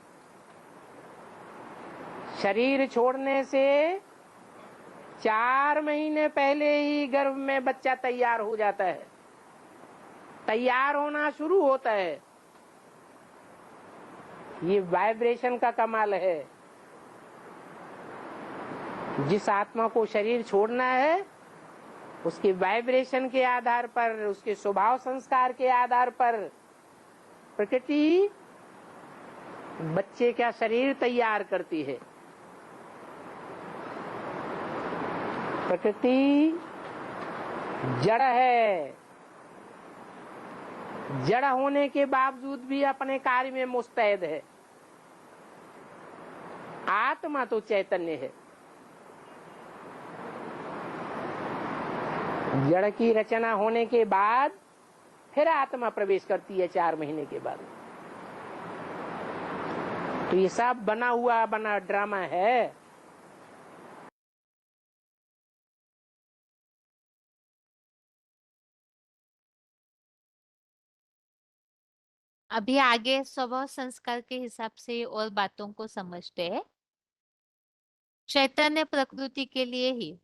शरीर छोड़ने से 4 महीने पहले ही गर्भ में बच्चा तैयार हो जाता है, तैयार होना शुरू होता है। ये वाइब्रेशन का कमाल है। जिस आत्मा को शरीर छोड़ना है उसके वाइब्रेशन के आधार पर, उसके स्वभाव संस्कार के आधार पर प्रकृति बच्चे का शरीर तैयार करती है। प्रकृति जड़ है, जड़ होने के बावजूद भी अपने कार्य में मुस्तैद है। आत्मा तो चैतन्य है। जड़ की रचना होने के बाद फिर आत्मा प्रवेश करती है 4 महीने के बाद। तो ये सब बना हुआ बना ड्रामा है। अभी आगे स्वभाव संस्कार के हिसाब से और बातों को समझते हैं। चैतन्य प्रकृति के लिए ही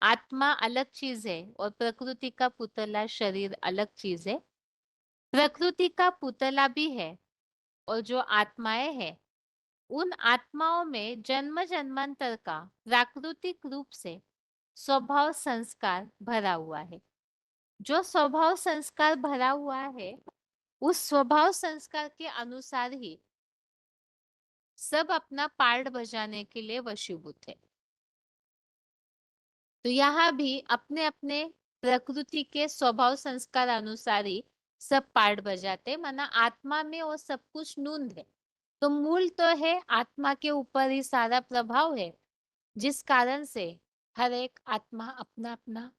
आत्मा अलग चीज है और प्रकृति का पुतला शरीर अलग चीज है। प्रकृति का पुतला भी है और जो आत्माएं हैं, उन आत्माओं में जन्म जन्मांतर का प्राकृतिक रूप से स्वभाव संस्कार भरा हुआ है। जो स्वभाव संस्कार भरा हुआ है, उस स्वभाव संस्कार के अनुसार ही सब अपना पार्ट बजाने के लिए वशीभूत है। तो यहाँ भी अपने अपने प्रकृति के स्वभाव संस्कार अनुसार ही सब पार्ट बजाते, माना आत्मा में वो सब कुछ नूंद है। तो मूल तो है, आत्मा के ऊपर ही सारा प्रभाव है, जिस कारण से हर एक आत्मा अपना अपना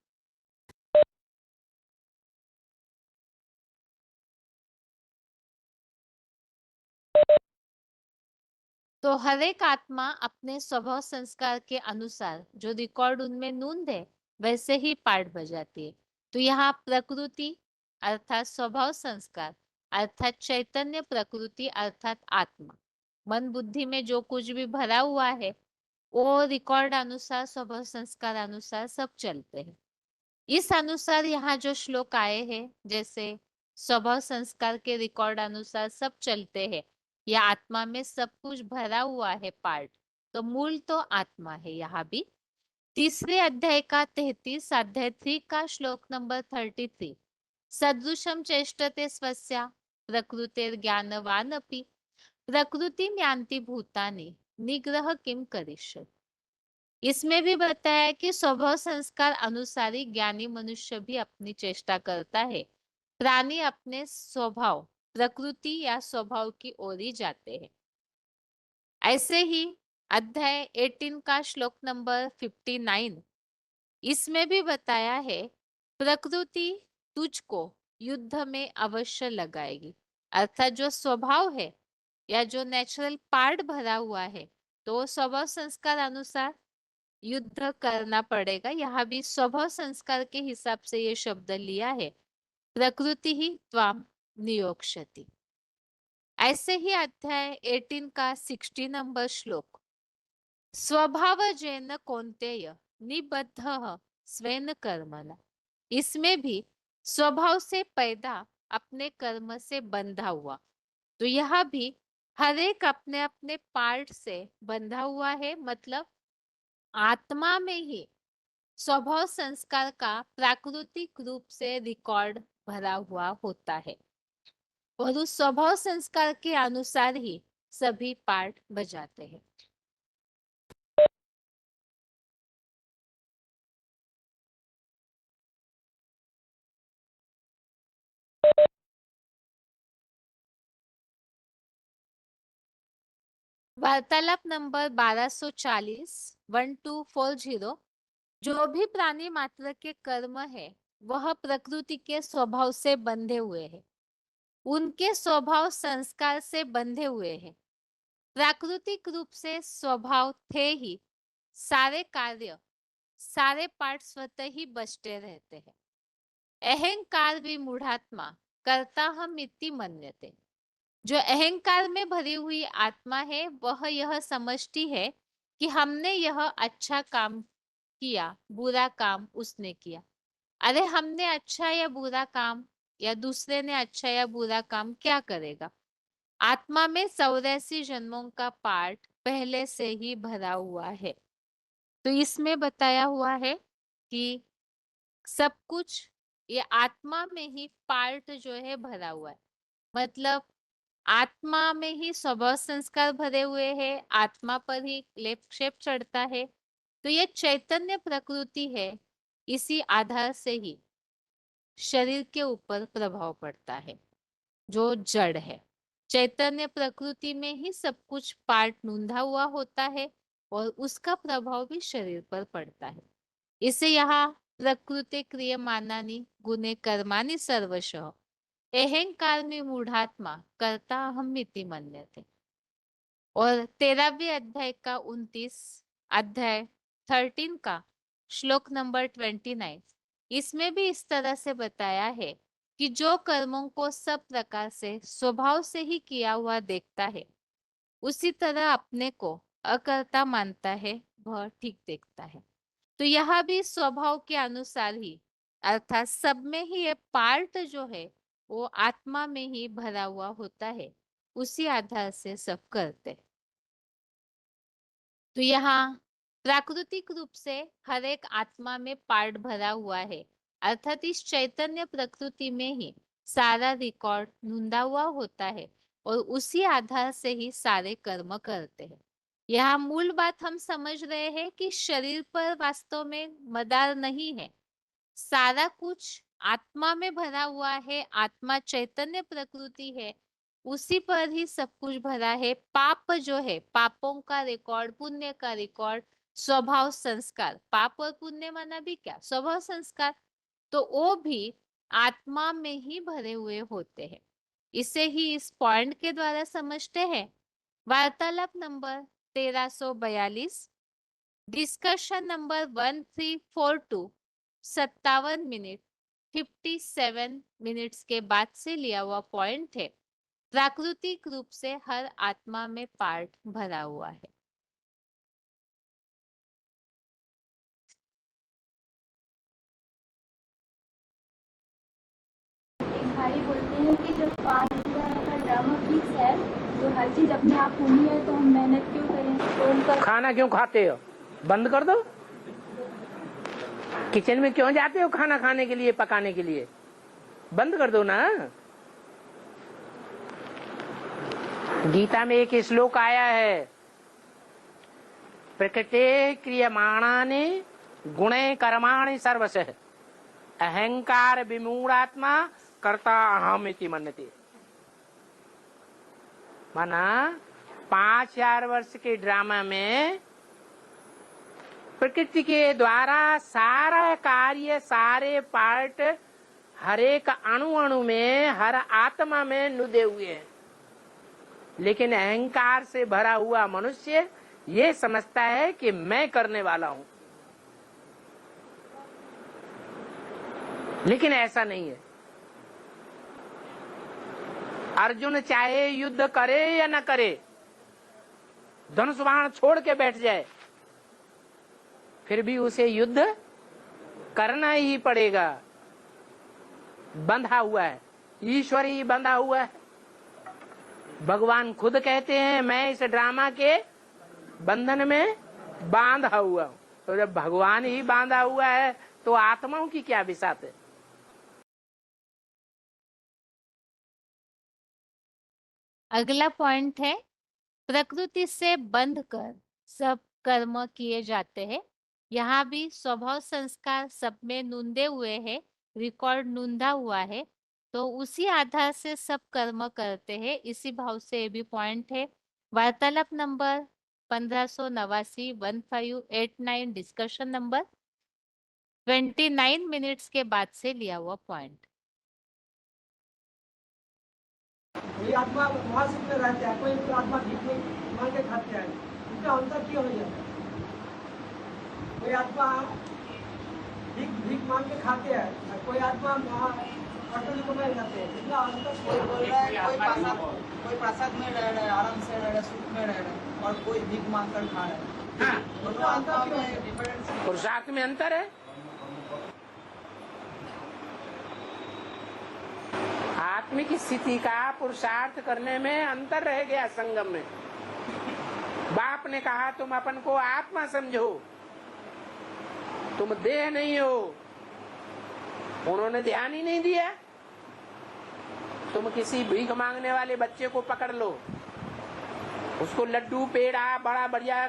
तो हर एक आत्मा अपने स्वभाव संस्कार के अनुसार जो रिकॉर्ड उनमें नूंद है वैसे ही पार्ट बजाती है। तो यहाँ प्रकृति अर्थात स्वभाव संस्कार अर्थात चैतन्य प्रकृति अर्थात आत्मा, मन बुद्धि में जो कुछ भी भरा हुआ है वो रिकॉर्ड अनुसार स्वभाव संस्कार अनुसार सब चलते हैं। इस अनुसार यहाँ जो श्लोक आए हैं, जैसे स्वभाव संस्कार के रिकॉर्ड अनुसार सब चलते हैं, या आत्मा में सब कुछ भरा हुआ है पार्ट, तो मूल तो आत्मा है। यहाँ भी तीसरे अध्याय का 33 अध्याय 3 का श्लोक नंबर 33, सदृशम चेष्टते स्वस्या प्रकृतेर ज्ञानवान अपि प्रकृति न्यान्ति भूतानि निग्रह किम करिष्यति। इसमें भी बताया है कि स्वभाव संस्कार अनुसार ही ज्ञानी मनुष्य भी अपनी चेष्टा करता है। प्राणी अपने स्वभाव प्रकृति या स्वभाव की ओर ही जाते हैं। ऐसे ही अध्याय 18 का श्लोक नंबर 59, इसमें भी बताया है प्रकृति तुझको युद्ध में अवश्य लगाएगी, अर्थात जो स्वभाव है या जो नेचुरल पार्ट भरा हुआ है तो स्वभाव संस्कार अनुसार युद्ध करना पड़ेगा। यहाँ भी स्वभाव संस्कार के हिसाब से ये शब्द लिया है, प्रकृति ही त्वाम नियोक्ष्यति। ऐसे ही अध्याय 18 का 60 नंबर श्लोक, स्वभावजेन कौन्तेय निबद्धः स्वेन कर्मणा। इसमें भी स्वभाव से पैदा अपने कर्म से बंधा हुआ, तो यह भी हर एक अपने अपने पार्ट से बंधा हुआ है, मतलब आत्मा में ही स्वभाव संस्कार का प्राकृतिक रूप से रिकॉर्ड भरा हुआ होता है और उस स्वभाव संस्कार के अनुसार ही सभी पार्ट बजाते हैं। वार्तालाप नंबर 1240 1240, जो भी प्राणी मात्र के कर्म है वह प्रकृति के स्वभाव से बंधे हुए हैं, उनके स्वभाव संस्कार से बंधे हुए हैं। प्राकृतिक रूप से स्वभाव थे ही सारे कार्य सारे पार्ट स्वतः ही बचते रहते हैं। अहंकार विमूढ़ात्मा कर्ता हम इति मन्यते। जो अहंकार में भरी हुई आत्मा है वह यह समझती है कि हमने यह अच्छा काम किया, बुरा काम उसने किया। अरे हमने अच्छा या बुरा काम या दूसरे ने अच्छा या बुरा काम क्या करेगा? आत्मा में 84 जन्मों का पार्ट पहले से ही भरा हुआ है। तो इसमें बताया हुआ है कि सब कुछ ये आत्मा में ही पार्ट जो है भरा हुआ है, मतलब आत्मा में ही स्वभाव संस्कार भरे हुए हैं, आत्मा पर ही लेप शेप चढ़ता है। तो ये चैतन्य प्रकृति है, इसी आधार से ही शरीर के ऊपर प्रभाव पड़ता है जो जड़ है। चैतन्य प्रकृति में ही सब कुछ पार्ट नूंधा हुआ होता है और उसका प्रभाव भी शरीर पर पड़ता है। इसे यहाँ प्रकृति क्रियमानानि गुणे कर्माणि सर्वशः अहंकार में मूढ़ात्मा कर्ता अहम इति मन्यते। और 13वें अध्याय का 29 अध्याय 13 का श्लोक नंबर 29, इसमें भी इस तरह से बताया है कि जो कर्मों को सब प्रकार से स्वभाव से ही किया हुआ देखता है उसी तरह अपने को अकर्ता मानता है, वह ठीक देखता है। तो यह भी स्वभाव के अनुसार ही, अर्थात सब में ही ये पार्ट जो है वो आत्मा में ही भरा हुआ होता है, उसी आधार से सब करते। तो यहाँ प्राकृतिक रूप से हर एक आत्मा में पार्ट भरा हुआ है, अर्थात इस चैतन्य प्रकृति में ही सारा रिकॉर्ड नूंदा हुआ होता है और उसी आधार से ही सारे कर्म करते हैं। यहाँ मूल बात हम समझ रहे हैं कि शरीर पर वास्तव में मदार नहीं है, सारा कुछ आत्मा में भरा हुआ है, आत्मा चैतन्य प्रकृति है, उसी पर ही सब कुछ भरा है। पाप जो है, पापों का रिकॉर्ड, पुण्य का रिकॉर्ड, स्वभाव संस्कार, पाप और पुण्य माना भी क्या, स्वभाव संस्कार, तो वो भी आत्मा में ही भरे हुए होते हैं। इसे ही इस पॉइंट के द्वारा समझते हैं। वार्तालाप number 1342, discussion number 1342, 57 minute 57 minutes के बाद से लिया हुआ पॉइंट है। प्राकृतिक रूप से हर आत्मा में पार्ट भरा हुआ है। एक भाई बोलते हैं कि जब 5,000 का ड्रामा फिक्स है तो हर चीज अपने आप होनी है तो हम मेहनत क्यों करें? तो उनका खाना क्यों खाते हो? बंद कर दो। किचन में क्यों जाते हो खाना खाने के लिए, पकाने के लिए? बंद कर दो ना। गीता में एक श्लोक आया है, प्रकृते क्रियमाणानि गुणे कर्माणि सर्वशः अहंकार विमूढ़ात्मा कर्ता अहम इति मन्यते। माना 5,000 वर्ष के ड्रामा में प्रकृति के द्वारा सारा कार्य, सारे पार्ट, हर एक अणु अणु में, हर आत्मा में नुदे हुए हैं। लेकिन अहंकार से भरा हुआ मनुष्य ये समझता है कि मैं करने वाला हूं, लेकिन ऐसा नहीं है। अर्जुन चाहे युद्ध करे या न करे, धनुष बाण छोड़ के बैठ जाए, फिर भी उसे युद्ध करना ही पड़ेगा। बंधा हुआ है, ईश्वर ही बंधा हुआ है। भगवान खुद कहते हैं मैं इस ड्रामा के बंधन में बांधा हुआ हूं। तो जब भगवान ही बांधा हुआ है तो आत्माओं की क्या बिसात है। अगला पॉइंट है, प्रकृति से बंध कर सब कर्म किए जाते हैं। यहाँ भी स्वभाव संस्कार सब में नूंदे हुए हैं, रिकॉर्ड नूंदा हुआ है, तो उसी आधार से सब कर्म करते हैं। इसी भाव से ये भी पॉइंट है। वार्तालाप नंबर 1589 1589 डिस्कशन नंबर 29 मिनट्स के बाद से लिया हुआ पॉइंट। कोई आत्मा वहां सुख में रहता है, कोई आत्मा भीख मांग के खाते हैं, उसका अंतर क्यों हो जाता है? कोई आत्मा भीख मांग के खाते हैं और कोई आत्मा अटल कमाई करते हैं, इसका अंतर। कोई बोल रहा है कोई प्रसाद में रह रहा है, आराम से रह रहा है, सुख में रह रहा है, और कोई भीख मांग कर खा रहा है। हाँ, दोनों आत्मा में डिफरेंस, पुरुषार्थ में अंतर है। आत्मिक स्थिति का पुरुषार्थ करने में अंतर रह गया संगम में। बाप ने कहा तुम अपन को आत्मा समझो, तुम देह नहीं हो। उन्होंने ध्यान ही नहीं दिया। तुम किसी भीख मांगने वाले बच्चे को पकड़ लो, उसको लड्डू, पेड़ा, बड़ा बढ़िया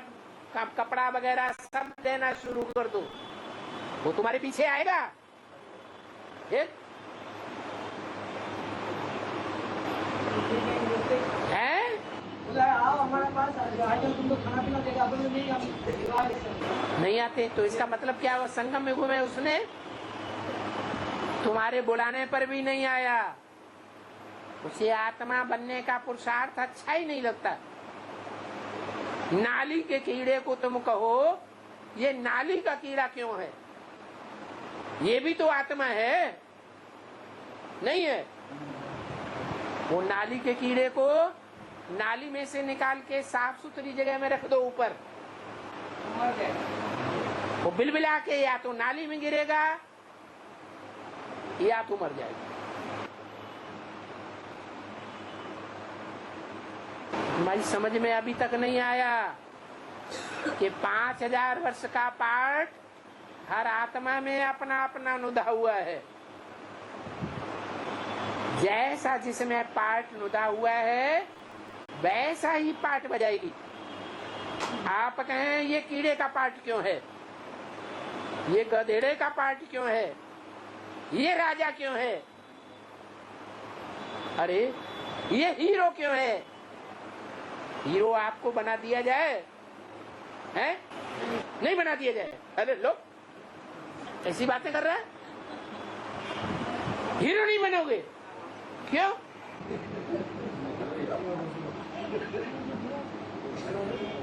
कपड़ा वगैरह सब देना शुरू कर दो, वो तुम्हारे पीछे आएगा। है? आओ हमारे पास, तुमको खाना पीना देगा, अपन नहीं आते तो इसका मतलब क्या हुआ? संगम में घूमे उसने, तुम्हारे बुलाने पर भी नहीं आया। उसे आत्मा बनने का पुरुषार्थ अच्छा ही नहीं लगता। नाली के कीड़े को तुम कहो ये नाली का कीड़ा क्यों है, ये भी तो आत्मा है, नहीं है? वो नाली के कीड़े को नाली में से निकाल के साफ सुथरी जगह में रख दो ऊपर, वो बिलबिला के या तो नाली में गिरेगा या तो मर जाएगा। हमारी समझ में अभी तक नहीं आया कि 5000 वर्ष का पार्ट हर आत्मा में अपना अपना नुदा हुआ है। जैसा जिसमें पार्ट नुदा हुआ है वैसा ही पार्ट बजाएगी। आप कहें ये कीड़े का पार्ट क्यों है, ये गधेड़े का पार्ट क्यों है, ये राजा क्यों है, अरे ये हीरो क्यों है? हीरो आपको बना दिया जाए, हैं? नहीं बना दिया जाए। अरे लो ऐसी बातें कर रहा है, हीरो नहीं बनोगे क्यों?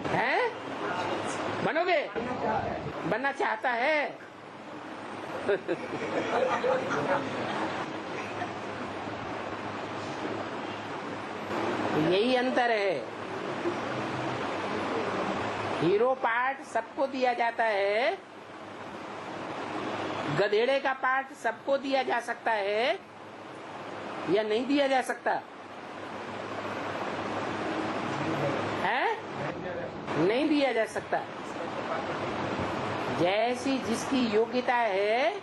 हैं? बनोगे? बनना चाहता है। यही अंतर है। हीरो पार्ट सबको दिया जाता है, गधेड़े का पार्ट सबको दिया जा सकता है या नहीं दिया जा सकता है? नहीं दिया जा सकता। जैसी जिसकी योग्यता है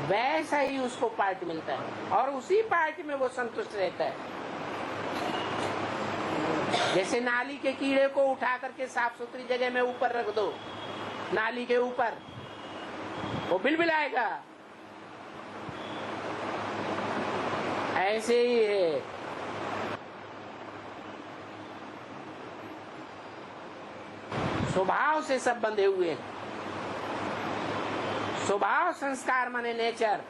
वैसा ही उसको पार्ट मिलता है और उसी पार्ट में वो संतुष्ट रहता है। जैसे नाली के कीड़े को उठा करके साफ सुथरी जगह में ऊपर रख दो, नाली के ऊपर, वो बिलबिलाएगा। ऐसे ही है। स्वभाव से सब बंधे हुए हैं। स्वभाव संस्कार माने नेचर,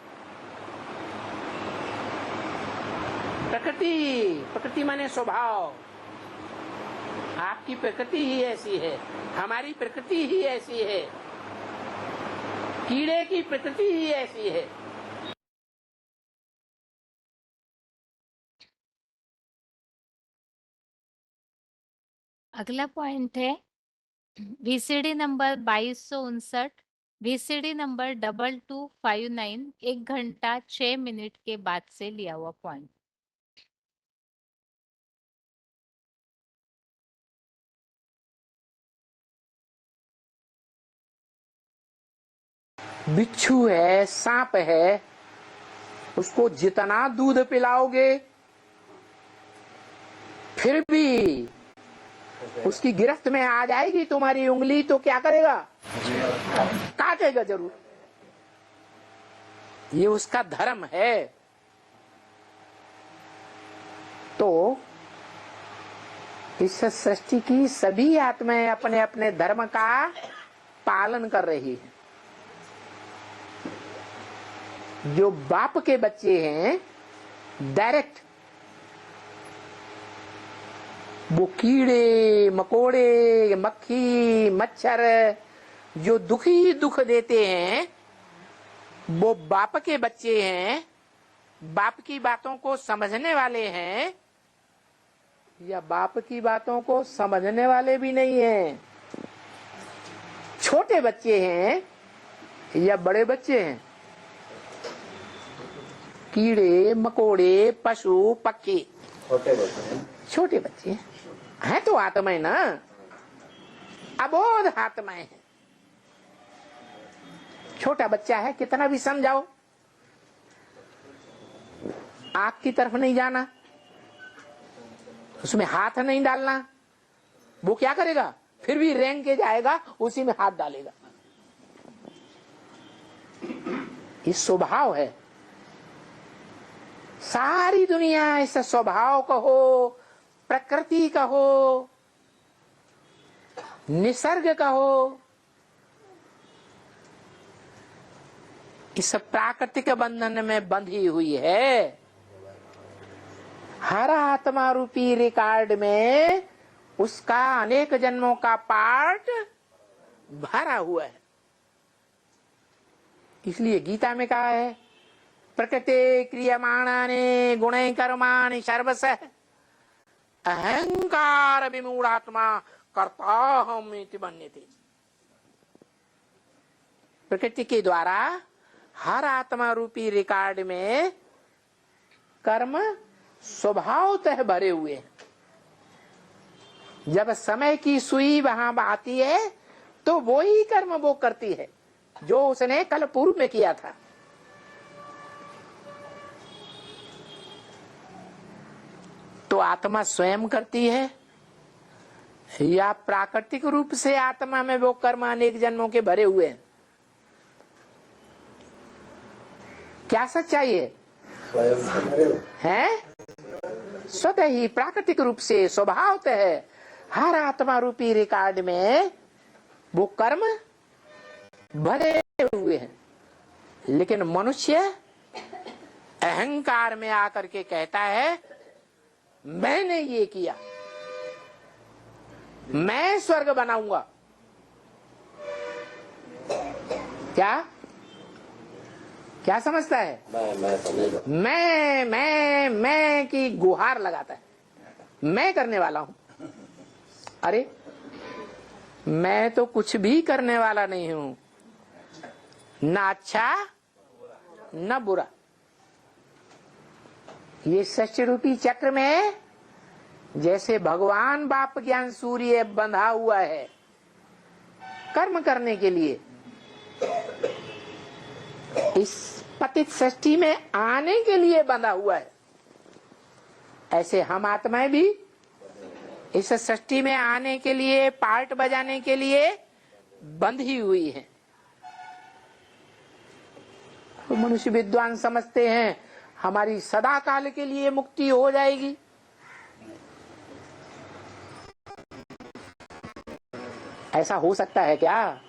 प्रकृति माने स्वभाव। आपकी प्रकृति ही ऐसी है, हमारी प्रकृति ही ऐसी है, कीड़े की प्रकृति ही ऐसी है। अगला पॉइंट है वीसीडी नंबर 2259, वीसीडी नंबर 2259, 1 घंटा 6 मिनट के बाद से लिया हुआ पॉइंट। बिच्छू है, सांप है, उसको जितना दूध पिलाओगे फिर भी उसकी गिरफ्त में आ जाएगी तुम्हारी उंगली, तो क्या करेगा? काटेगा जरूर। ये उसका धर्म है। तो इस सृष्टि की सभी आत्माएं अपने अपने धर्म का पालन कर रही है। जो बाप के बच्चे हैं डायरेक्ट, वो कीड़े मकोड़े मक्खी मच्छर जो दुख देते हैं, वो बाप के बच्चे हैं, बाप की बातों को समझने वाले हैं, या बाप की बातों को समझने वाले भी नहीं हैं। छोटे बच्चे हैं या बड़े बच्चे हैं, कीड़े मकोड़े पशु पक्षी छोटे बच्चे हैं तो आत्माएं ना, अबोध आत्माएं हैं। छोटा बच्चा है, कितना भी समझाओ, आंख की तरफ नहीं जाना, उसमें हाथ नहीं डालना, वो क्या करेगा? फिर भी रेंग के जाएगा, उसी में हाथ डालेगा। ये स्वभाव है। सारी दुनिया इस स्वभाव कहो, प्रकृति कहो, निसर्ग कहो, इस प्राकृतिक बंधन में बंधी हुई है। हर आत्मा रूपी रिकॉर्ड में उसका अनेक जन्मों का पार्ट भरा हुआ है। इसलिए गीता में कहा है, प्रकृति क्रियमाणानि गुणैः कर्माणि सर्वशः अहंकार विमूढ़ात्मा कर्ताहम् इति मन्यते। प्रकृति के द्वारा हर आत्मा रूपी रिकॉर्ड में कर्म स्वभावतः भरे हुए हैं। जब समय की सुई वहां आती है तो वो ही कर्म वो करती है जो उसने कल पूर्व में किया था। तो आत्मा स्वयं करती है या प्राकृतिक रूप से आत्मा में वो कर्म अनेक जन्मों के भरे हुए हैं? क्या सच्चाई है? स्वतः ही प्राकृतिक रूप से स्वभावतः है हर आत्मा रूपी रिकॉर्ड में वो कर्म भरे हुए हैं। लेकिन मनुष्य अहंकार में आकर के कहता है मैंने ये किया, मैं स्वर्ग बनाऊंगा। क्या क्या समझता है? मैं की गुहार लगाता है, मैं करने वाला हूं। अरे मैं तो कुछ भी करने वाला नहीं हूं, ना अच्छा न बुरा। ये सच्च रूपी चक्र में जैसे भगवान बाप ज्ञान सूर्य बंधा हुआ है कर्म करने के लिए, इस पतित सृष्टि में आने के लिए बंधा हुआ है, ऐसे हम आत्माएं भी इस सृष्टि में आने के लिए, पार्ट बजाने के लिए बंधी हुई है। तो मनुष्य विद्वान समझते हैं हमारी सदा काल के लिए मुक्ति हो जाएगी। ऐसा हो सकता है क्या?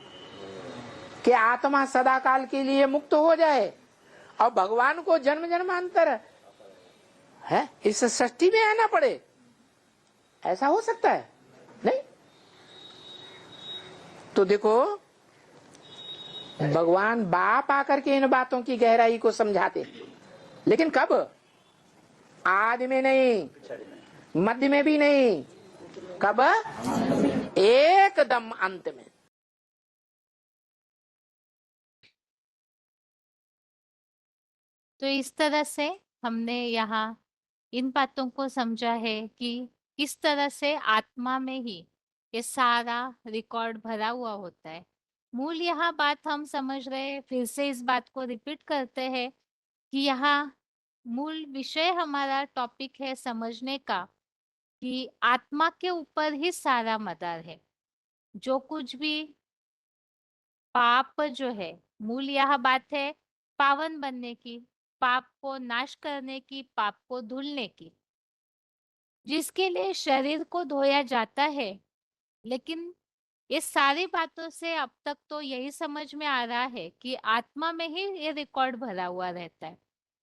कि आत्मा सदा काल के लिए मुक्त हो जाए और भगवान को जन्म जन्मांतर है इस सृष्टि में आना पड़े, ऐसा हो सकता है? नहीं। तो देखो भगवान बाप आकर के इन बातों की गहराई को समझाते, लेकिन कब? आदि में नहीं, मध्य में भी नहीं, कब? एकदम अंत में। तो इस तरह से हमने यहाँ इन बातों को समझा है कि किस तरह से आत्मा में ही ये सारा रिकॉर्ड भरा हुआ होता है। मूल यहाँ बात हम समझ रहे हैं, फिर से इस बात को रिपीट करते हैं कि यहाँ मूल विषय हमारा टॉपिक है समझने का कि आत्मा के ऊपर ही सारा मदार है। जो कुछ भी पाप जो है, मूल यह बात है पावन बनने की, पाप को नाश करने की, पाप को धुलने की, जिसके लिए शरीर को धोया जाता है। लेकिन ये सारी बातों से अब तक तो यही समझ में आ रहा है कि आत्मा में ही ये रिकॉर्ड भरा हुआ रहता है।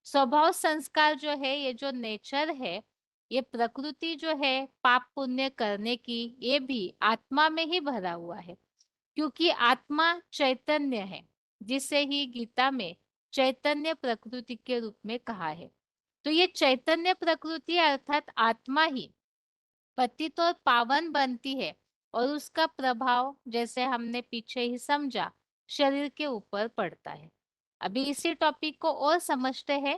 स्वभाव संस्कार जो है, ये जो नेचर है, ये प्रकृति जो है पाप पुण्य करने की, ये भी आत्मा में ही भरा हुआ है। क्योंकि आत्मा चैतन्य है, जिसे ही गीता में चैतन्य प्रकृति के रूप में कहा है। तो ये चैतन्य प्रकृति अर्थात आत्मा ही पतित और पावन बनती है और उसका प्रभाव, जैसे हमने पीछे ही समझा, शरीर के ऊपर पड़ता है। अभी इसी टॉपिक को और समझते हैं।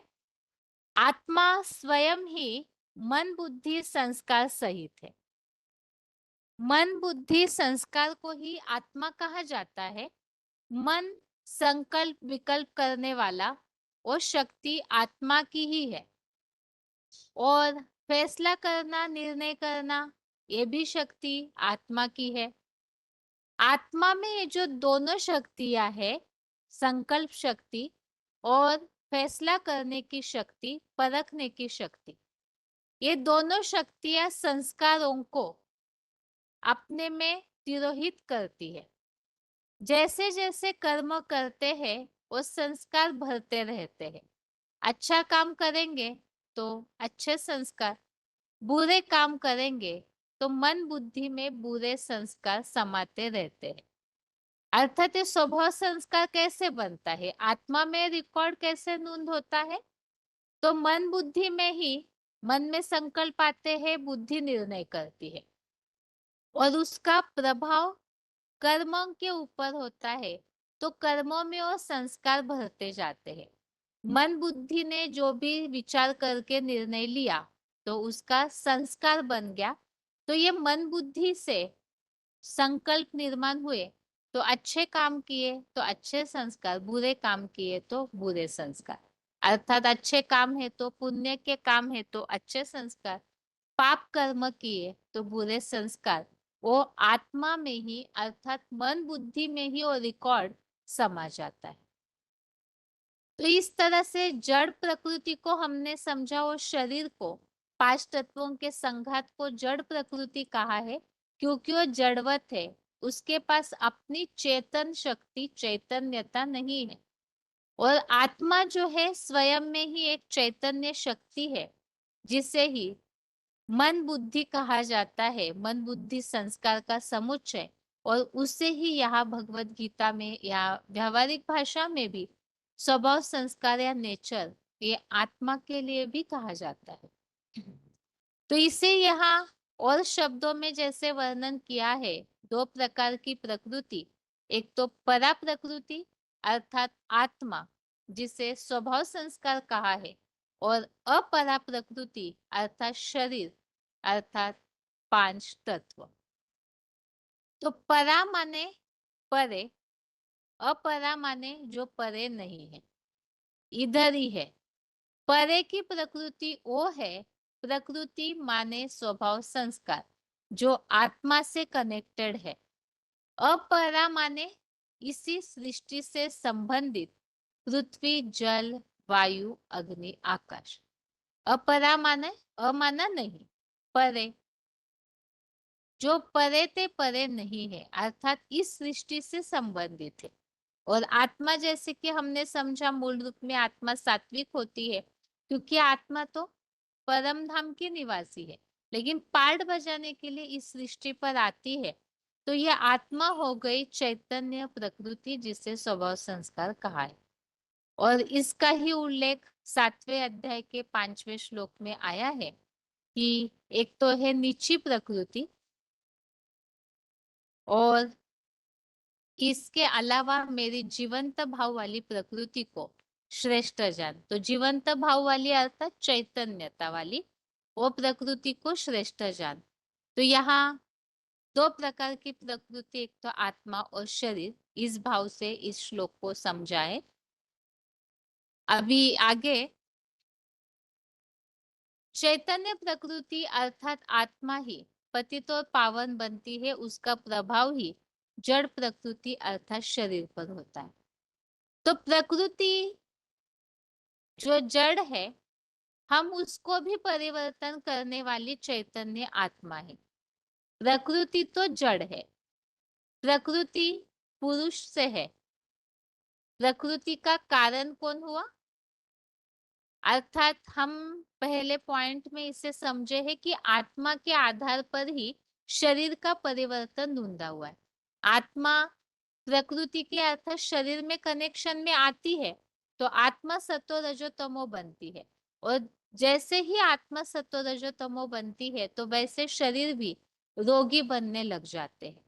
आत्मा स्वयं ही मन बुद्धि संस्कार सहित है। मन बुद्धि संस्कार को ही आत्मा कहा जाता है। मन संकल्प विकल्प करने वाला और शक्ति आत्मा की ही है, और फैसला करना, निर्णय करना, ये भी शक्ति आत्मा की है। आत्मा में ये जो दोनों शक्तियां है, संकल्प शक्ति और फैसला करने की शक्ति, परखने की शक्ति, ये दोनों शक्तियां संस्कारों को अपने में तिरोहित करती है। जैसे जैसे कर्म करते हैं वो संस्कार भरते रहते हैं। अच्छा काम करेंगे तो अच्छे संस्कार, बुरे काम करेंगे तो मन बुद्धि में बुरे संस्कार समाते रहते हैं। अर्थात ये स्वभाव संस्कार कैसे बनता है, आत्मा में रिकॉर्ड कैसे नोंद होता है? तो मन बुद्धि में ही, मन में संकल्प आते हैं, बुद्धि निर्णय करती है और उसका प्रभाव कर्मों के ऊपर होता है। तो कर्मों में वो संस्कार भरते जाते हैं। मन बुद्धि ने जो भी विचार करके निर्णय लिया तो उसका संस्कार बन गया। तो ये मन बुद्धि से संकल्प निर्माण हुए, तो अच्छे काम किए तो अच्छे संस्कार, बुरे काम किए तो बुरे संस्कार। अर्थात अच्छे काम है तो पुण्य के काम है तो अच्छे संस्कार, पाप कर्म किए तो बुरे संस्कार। वो आत्मा में ही अर्थात मन बुद्धि में ही वो रिकॉर्ड समा जाता है। तो इस तरह से जड़ प्रकृति को हमने समझा और शरीर को, पांच तत्वों के संघात को जड़ प्रकृति कहा है क्योंकि वो जड़वत है, उसके पास अपनी चेतन शक्ति, चैतन्यता नहीं है। और आत्मा जो है स्वयं में ही एक चैतन्य शक्ति है, जिसे ही मन बुद्धि कहा जाता है, मन बुद्धि संस्कार का समुच्चय। और उससे ही यहाँ भगवत गीता में या व्यावहारिक भाषा में भी स्वभाव संस्कार या नेचर, ये आत्मा के लिए भी कहा जाता है। तो इसे यहाँ और शब्दों में जैसे वर्णन किया है, दो प्रकार की प्रकृति, एक तो परा प्रकृति अर्थात आत्मा, जिसे स्वभाव संस्कार कहा है, और अपरा प्रकृति अर्थात शरीर, अर्थात पांच तत्व। तो परा माने परे, अपरा माने जो परे नहीं है, इधर ही है। परे की प्रकृति वो है, प्रकृति माने स्वभाव संस्कार, जो आत्मा से कनेक्टेड है। अपरा माने इसी सृष्टि से संबंधित पृथ्वी, जल, वायु, अग्नि, आकाश। अपरा माने अमाना नहीं, परे, जो परे ते परे नहीं है, अर्थात इस सृष्टि से संबंधित है। और आत्मा जैसे कि हमने समझा मूल रूप में आत्मा सात्विक होती है, क्योंकि आत्मा तो परम धाम की निवासी है, लेकिन पार्ट बजाने के लिए इस सृष्टि पर आती है। तो यह आत्मा हो गई चैतन्य प्रकृति, जिसे स्वभाव संस्कार कहा है। और इसका ही उल्लेख 7वें अध्याय के 5वें श्लोक में आया है कि एक तो है नीची प्रकृति, और इसके अलावा मेरी जीवंत भाव वाली प्रकृति को श्रेष्ठ जान। तो जीवंत भाव वाली अर्थात चैतन्यता वाली वो प्रकृति को श्रेष्ठ जान। तो यहाँ दो प्रकार की प्रकृति, एक तो आत्मा और शरीर, इस भाव से इस श्लोक को समझाए। अभी आगे चैतन्य प्रकृति अर्थात आत्मा ही पतित और पावन बनती है, उसका प्रभाव ही जड़ प्रकृति अर्थात शरीर पर होता है। तो प्रकृति जो जड़ है, हम उसको भी परिवर्तन करने वाली चैतन्य आत्मा है। प्रकृति तो जड़ है, प्रकृति पुरुष से है। प्रकृति का कारण कौन हुआ? अर्थात हम पहले पॉइंट में इसे समझे है कि आत्मा के आधार पर ही शरीर का परिवर्तन ढूंढा हुआ है। आत्मा प्रकृति के अर्थात शरीर में कनेक्शन में आती है तो आत्मा सत्व रजो तमो बनती है, और जैसे ही आत्मा सत्व रजो तमो बनती है तो वैसे शरीर भी रोगी बनने लग जाते हैं।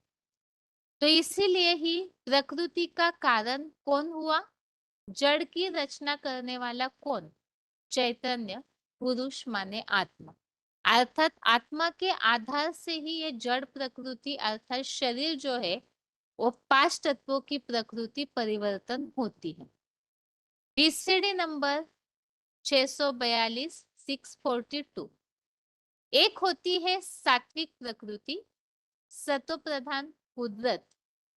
तो इसीलिए ही प्रकृति का कारण कौन हुआ? जड़ की रचना करने वाला कौन? चैतन्य पुरुष माने आत्मा। अर्थात आत्मा के आधार से ही ये जड़ प्रकृति अर्थात शरीर जो है वो 5 तत्वों की प्रकृति परिवर्तन होती है। BCD number 642 642। एक होती है सात्विक प्रकृति, सतो प्रधान कुदरत,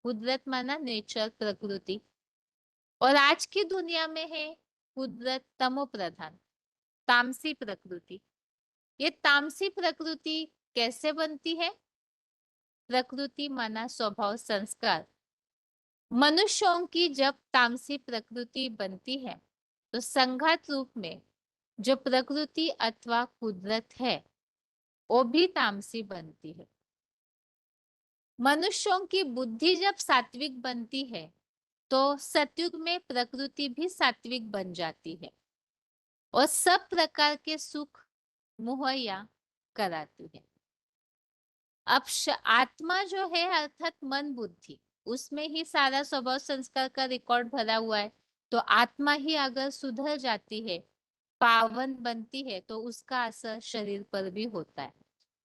कुदरत माना नेचर प्रकृति, और आज की दुनिया में है कुदरत तमो प्रधान तामसी प्रकृति। ये तामसी प्रकृति कैसे बनती है? प्रकृति माना स्वभाव संस्कार। मनुष्यों की जब तामसी प्रकृति बनती है तो संघात रूप में जो प्रकृति अथवा कुदरत है वो भी तामसी बनती है। मनुष्यों की बुद्धि जब सात्विक बनती है तो सतयुग में प्रकृति भी सात्विक बन जाती है और सब प्रकार के सुख मुहैया कराती है। अब आत्मा जो है अर्थात मन बुद्धि, उसमें ही सारा स्वभाव संस्कार का रिकॉर्ड भरा हुआ है। तो आत्मा ही अगर सुधर जाती है, पावन बनती है, तो उसका असर शरीर पर भी होता है।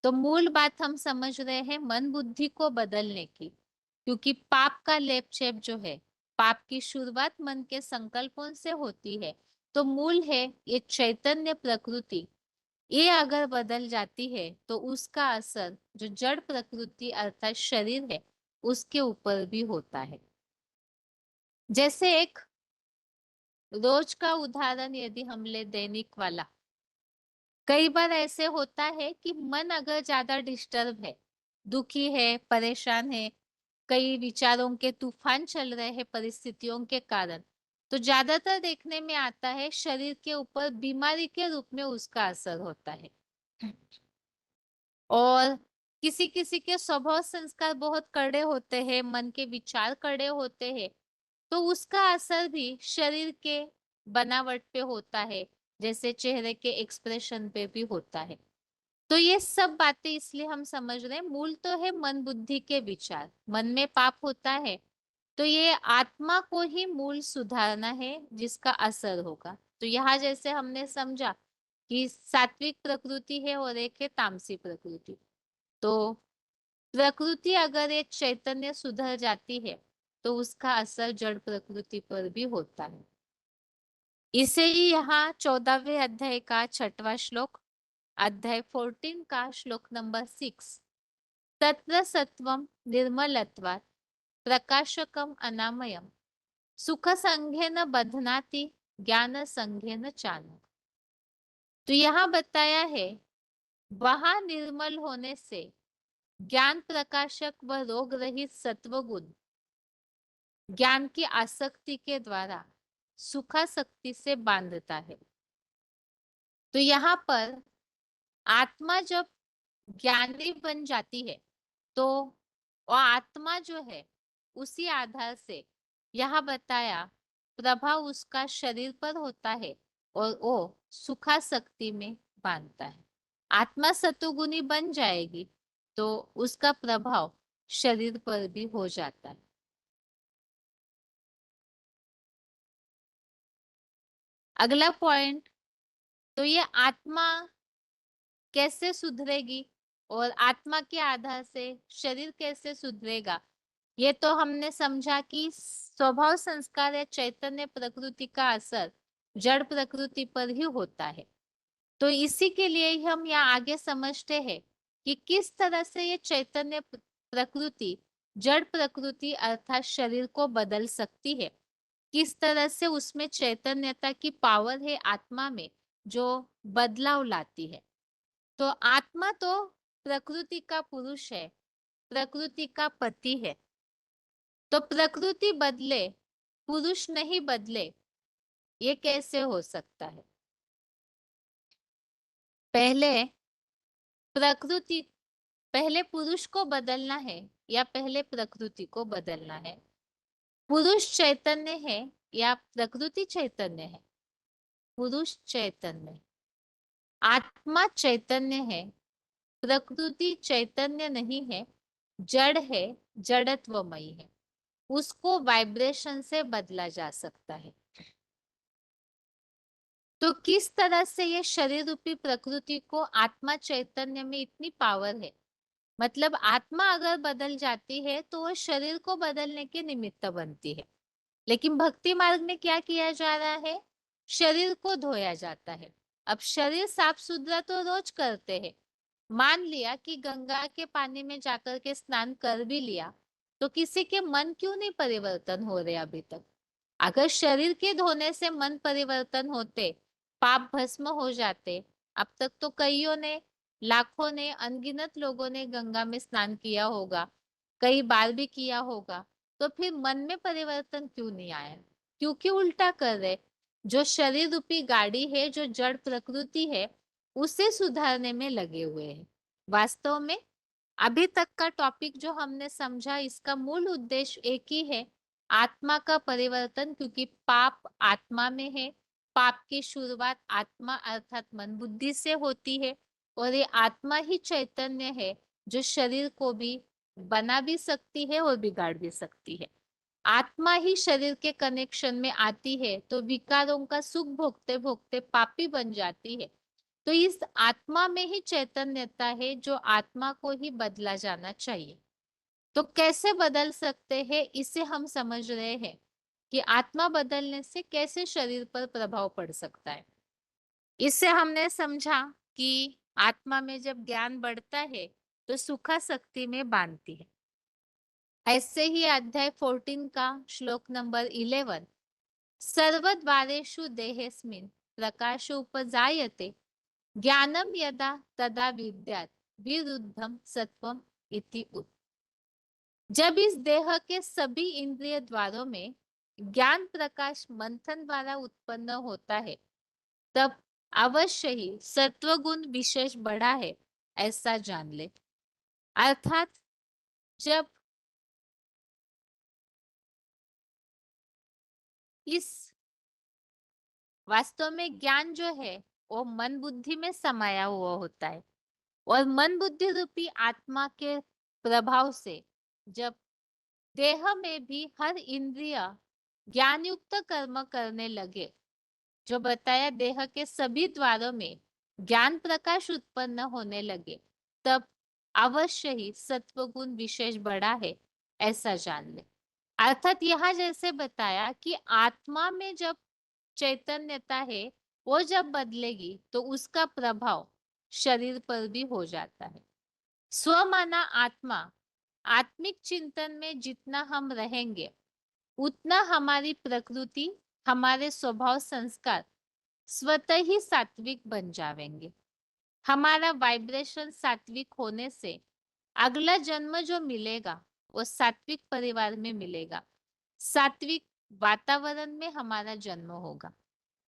तो मूल बात हम समझ रहे हैं मन बुद्धि को बदलने की, क्योंकि पाप का लेप छेप जो है, पाप की शुरुआत मन के संकल्पों से होती है। तो मूल है ये चैतन्य प्रकृति, ये अगर बदल जाती है तो उसका असर जो जड़ प्रकृति अर्थात शरीर है उसके ऊपर भी होता है। जैसे एक रोज का उदाहरण यदि हम ले दैनिक वाला, कई बार ऐसे होता है कि मन अगर ज्यादा डिस्टर्ब है, दुखी है, परेशान है, कई विचारों के तूफान चल रहे हैं परिस्थितियों के कारण, तो ज्यादातर देखने में आता है शरीर के ऊपर बीमारी के रूप में उसका असर होता है। और किसी किसी के स्वभाव संस्कार बहुत कड़े होते हैं, मन के विचार कड़े होते हैं, तो उसका असर भी शरीर के बनावट पे होता है, जैसे चेहरे के एक्सप्रेशन पे भी होता है। तो ये सब बातें इसलिए हम समझ रहे हैं, मूल तो है मन बुद्धि के विचार। मन में पाप होता है तो ये आत्मा को ही मूल सुधारना है जिसका असर होगा। तो यहाँ जैसे हमने समझा कि सात्विक प्रकृति है और एक है तामसी प्रकृति। तो प्रकृति अगर एक चैतन्य सुधर जाती है तो उसका असर जड़ प्रकृति पर भी होता है। इसे ही यहाँ 14वें अध्याय का 6वां श्लोक, अध्याय 14 का श्लोक नंबर 6, तत्र सत्वम निर्मलत्वात् प्रकाशकम अनामयम सुख संघेन बध्नाति ज्ञान संघेन चानक। तो यहाँ बताया है वहां निर्मल होने से ज्ञान प्रकाशक व रोग रहित सत्व गुण ज्ञान की आसक्ति के द्वारा सुखासक्ति से बांधता है। तो यहाँ पर आत्मा जब ज्ञानी बन जाती है तो वो आत्मा जो है उसी आधार से यहाँ बताया प्रभाव उसका शरीर पर होता है और वो सुखासक्ति में बांधता है। आत्मा सतोगुनी बन जाएगी तो उसका प्रभाव शरीर पर भी हो जाता है। अगला पॉइंट, तो ये आत्मा कैसे सुधरेगी और आत्मा के आधार से शरीर कैसे सुधरेगा, ये तो हमने समझा कि स्वभाव संस्कार या चैतन्य प्रकृति का असर जड़ प्रकृति पर ही होता है। तो इसी के लिए ही हम यहाँ आगे समझते हैं कि किस तरह से ये चैतन्य प्रकृति जड़ प्रकृति अर्थात शरीर को बदल सकती है, किस तरह से उसमें चैतन्यता की पावर है आत्मा में जो बदलाव लाती है। तो आत्मा तो प्रकृति का पुरुष है, प्रकृति का पति है। तो प्रकृति बदले पुरुष नहीं बदले, ये कैसे हो सकता है? पहले पुरुष को बदलना है या पहले प्रकृति को बदलना है? पुरुष चैतन्य है या प्रकृति चैतन्य है? पुरुष चैतन्य, आत्मा चैतन्य है, प्रकृति चैतन्य नहीं है, जड़ है, जड़त्वमयी है, उसको वाइब्रेशन से बदला जा सकता है। तो किस तरह से ये शरीर रूपी प्रकृति को आत्मा चैतन्य में इतनी पावर है, मतलब आत्मा अगर बदल जाती है तो वो शरीर को बदलने के निमित्त बनती है। लेकिन भक्ति मार्ग में क्या किया जा रहा है? शरीर को धोया जाता है। अब शरीर साफ सुथरा तो रोज करते हैं, मान लिया कि गंगा के पानी में जाकर के स्नान कर भी लिया, तो किसी के मन क्यों नहीं परिवर्तन हो रहे अभी तक? अगर शरीर के धोने से मन परिवर्तन होते, पाप भस्म हो जाते, अब तक तो कईयों ने, लाखों ने, अनगिनत लोगों ने गंगा में स्नान किया होगा, कई बार भी किया होगा, तो फिर मन में परिवर्तन क्यों नहीं आया? क्योंकि उल्टा कर रहे, जो शरीर रूपी गाड़ी है, जो जड़ प्रकृति है, उसे सुधारने में लगे हुए हैं। वास्तव में अभी तक का टॉपिक जो हमने समझा, इसका मूल उद्देश्य एक ही है, आत्मा का परिवर्तन, क्योंकि पाप आत्मा में है। पाप की शुरुआत आत्मा अर्थात मन बुद्धि से होती है और ये आत्मा ही चैतन्य है जो शरीर को भी बना भी सकती है और बिगाड़ भी सकती है। आत्मा ही शरीर के कनेक्शन में आती है तो विकारों का सुख भोगते भोगते पापी बन जाती है। तो इस आत्मा में ही चैतन्यता है जो आत्मा को ही बदला जाना चाहिए। तो कैसे बदल सकते हैं, इसे हम समझ रहे हैं कि आत्मा बदलने से कैसे शरीर पर प्रभाव पड़ सकता है। इससे हमने समझा कि आत्मा में जब ज्ञान बढ़ता है तो सुखासक्ति में बांधती है। ऐसे ही अध्याय 14 का श्लोक नंबर 11, सर्वद्वारेषु देहेस्मिन् प्रकाश उपजायते ज्ञानम यदा तदा विद्यात् विरुद्धम सत्वम इति उत। जब इस देह के सभी इंद्रिय द्वारों में ज्ञान प्रकाश मंथन द्वारा उत्पन्न होता है, तब अवश्य ही सत्वगुण विशेष बढ़ा है, ऐसा जान ले। अर्थात जब इस वास्तव में ज्ञान जो है वो मन बुद्धि में समाया हुआ होता है और मन बुद्धि रूपी आत्मा के प्रभाव से जब देह में भी हर इंद्रिय ज्ञान युक्त कर्म करने लगे, जो बताया देह के सभी द्वारों में ज्ञान प्रकाश उत्पन्न होने लगे, तब अवश्य ही सत्वगुण विशेष बढ़ा है, ऐसा जान ले। अर्थात यहाँ जैसे बताया कि आत्मा में जब चैतन्यता है वो जब बदलेगी तो उसका प्रभाव शरीर पर भी हो जाता है। स्वमाना आत्मा, आत्मिक चिंतन में जितना हम रहेंगे उतना हमारी प्रकृति, हमारे स्वभाव संस्कार स्वतः ही सात्विक बन जाएंगे। हमारा वाइब्रेशन सात्विक होने से अगला जन्म जो मिलेगा वो सात्विक परिवार में मिलेगा। सात्विक वातावरण में हमारा जन्म होगा।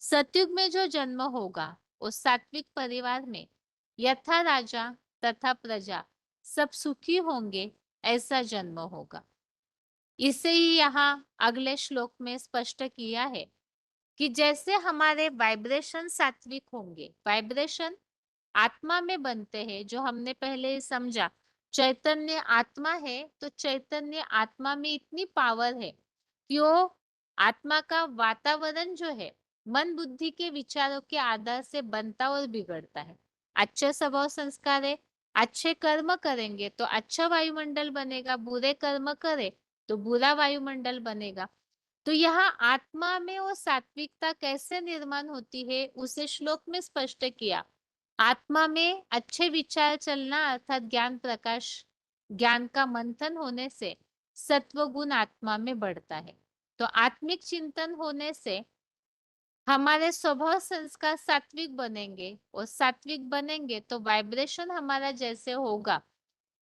सतयुग में जो जन्म होगा वो सात्विक परिवार में यथा राजा तथा प्रजा सब सुखी होंगे, ऐसा जन्म होगा। इसे ही यहाँ अगले श्लोक में स्पष्ट किया है कि जैसे हमारे वाइब्रेशन सात्विक होंगे, वाइब्रेशन आत्मा में बनते हैं, जो हमने पहले ही समझा, चैतन्य आत्मा है तो चैतन्य आत्मा में इतनी पावर है कि वो आत्मा का वातावरण जो है मन बुद्धि के विचारों के आधार से बनता और बिगड़ता है। अच्छे स्वभाव संस्कार है, अच्छे कर्म करेंगे तो अच्छा वायुमंडल बनेगा, बुरे कर्म करे तो बुरा वायुमंडल बनेगा। तो यहाँ आत्मा में वो सात्विकता कैसे निर्माण होती है उसे श्लोक में स्पष्ट किया। आत्मा में अच्छे विचार चलना अर्थात ज्ञान प्रकाश, ज्ञान का मंथन होने से सत्व गुण आत्मा में बढ़ता है। तो आत्मिक चिंतन होने से हमारे स्वभाव संस्कार सात्विक बनेंगे, और सात्विक बनेंगे तो वाइब्रेशन हमारा जैसे होगा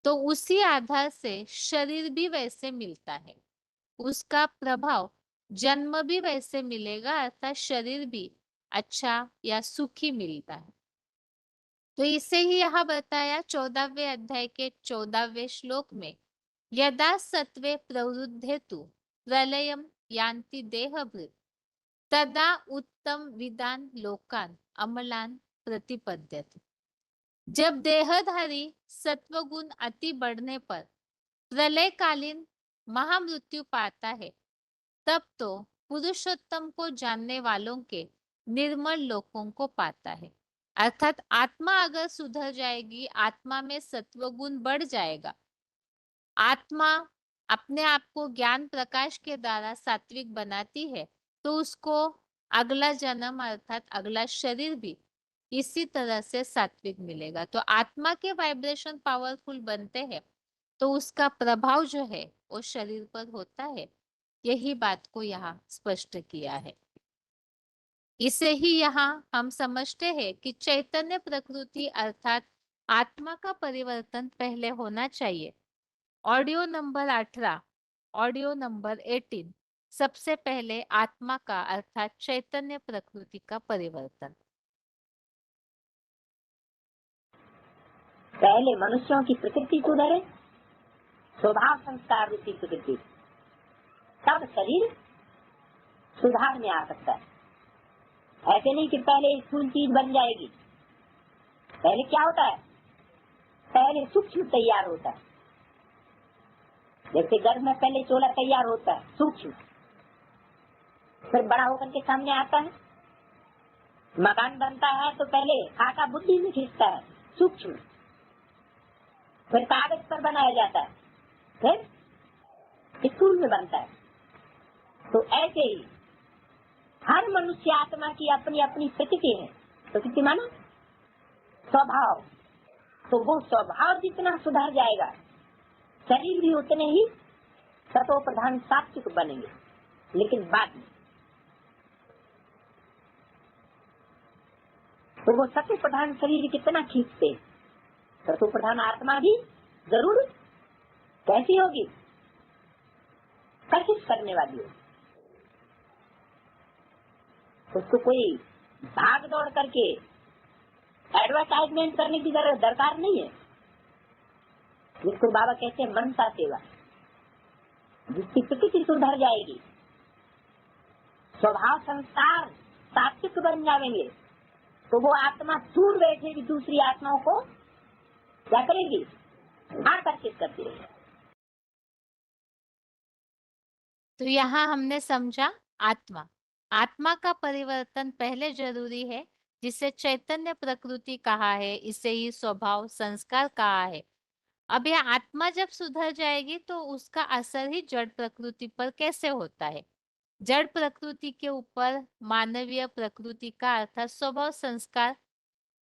तो उसी आधार से शरीर भी वैसे मिलता है, उसका प्रभाव जन्म भी वैसे मिलेगा, अर्थात शरीर भी अच्छा या सुखी मिलता है। तो इसे ही यहाँ बताया 14वें अध्याय के 14वें श्लोक में, यदा सत्वे प्रवृद्धेतु प्रलयम यान्ति देहभृत् तदा उत्तम विदान लोकान अमलान प्रतिपद्यते। जब देहधारी सत्वगुण अति बढ़ने पर प्रलयकालीन महामृत्यु पाता है, तब तो पुरुषोत्तम को जानने वालों के निर्मल लोकों को पाता है। अर्थात आत्मा अगर सुधर जाएगी, आत्मा में सत्वगुण बढ़ जाएगा, आत्मा अपने आप को ज्ञान प्रकाश के द्वारा सात्विक बनाती है, तो उसको अगला जन्म अर्थात अगला शरीर भी इसी तरह से सात्विक मिलेगा। तो आत्मा के वाइब्रेशन पावरफुल बनते हैं तो उसका प्रभाव जो है वो शरीर पर होता है। यही बात को यहाँ स्पष्ट किया है। इसे ही यहाँ हम समझते हैं कि चैतन्य प्रकृति अर्थात आत्मा का परिवर्तन पहले होना चाहिए। ऑडियो नंबर 18, ऑडियो नंबर 18, सबसे पहले आत्मा का अर्थात चैतन्य प्रकृति का परिवर्तन। पहले मनुष्यों की प्रकृति सुधरे, स्वभाव संस्कार रूपी प्रकृति, तब शरीर सुधार में आ सकता है। ऐसे नहीं कि पहले स्थूल चीज बन जाएगी। पहले क्या होता है? पहले सूक्ष्म तैयार होता है। जैसे गर्भ में पहले चोला तैयार होता है सूक्ष्म, फिर बड़ा होकर के सामने आता है। मकान बनता है तो पहले खाका बुद्धि में खींचता है सूक्ष्म, फिर कागज पर बनाया जाता है, फिर स्कूल में बनता है। तो ऐसे ही हर मनुष्य आत्मा की अपनी अपनी प्रकृति है। प्रकृति माना स्वभाव। तो वो स्वभाव जितना सुधर जाएगा, शरीर भी उतने ही सतो प्रधान सात्विक बनेंगे। लेकिन बाद में तो वो सतो प्रधान शरीर कितना खींचते, सतो प्रधान आत्मा भी जरूर कैसी होगी? कशिश करने वाली होगी। उसको कोई भाग दौड़ करके एडवर्टाइजमेंट करने की दरकार नहीं है। जिसको बाबा कहते हैं मनसा सेवा, जिसकी प्रकृति सुधर जाएगी, स्वभाव संस्कार सात्विक बन जाएंगे, तो वो आत्मा दूर बैठेगी, दूसरी आत्माओं को क्या करेगी? आकर्षित करती रहेगी। तो यहाँ हमने समझा आत्मा, आत्मा का परिवर्तन पहले जरूरी है, जिसे चैतन्य प्रकृति कहा है, इसे ही स्वभाव संस्कार कहा है। अब यह आत्मा जब सुधर जाएगी तो उसका असर ही जड़ प्रकृति पर कैसे होता है? जड़ प्रकृति के ऊपर मानवीय प्रकृति का अर्थात स्वभाव संस्कार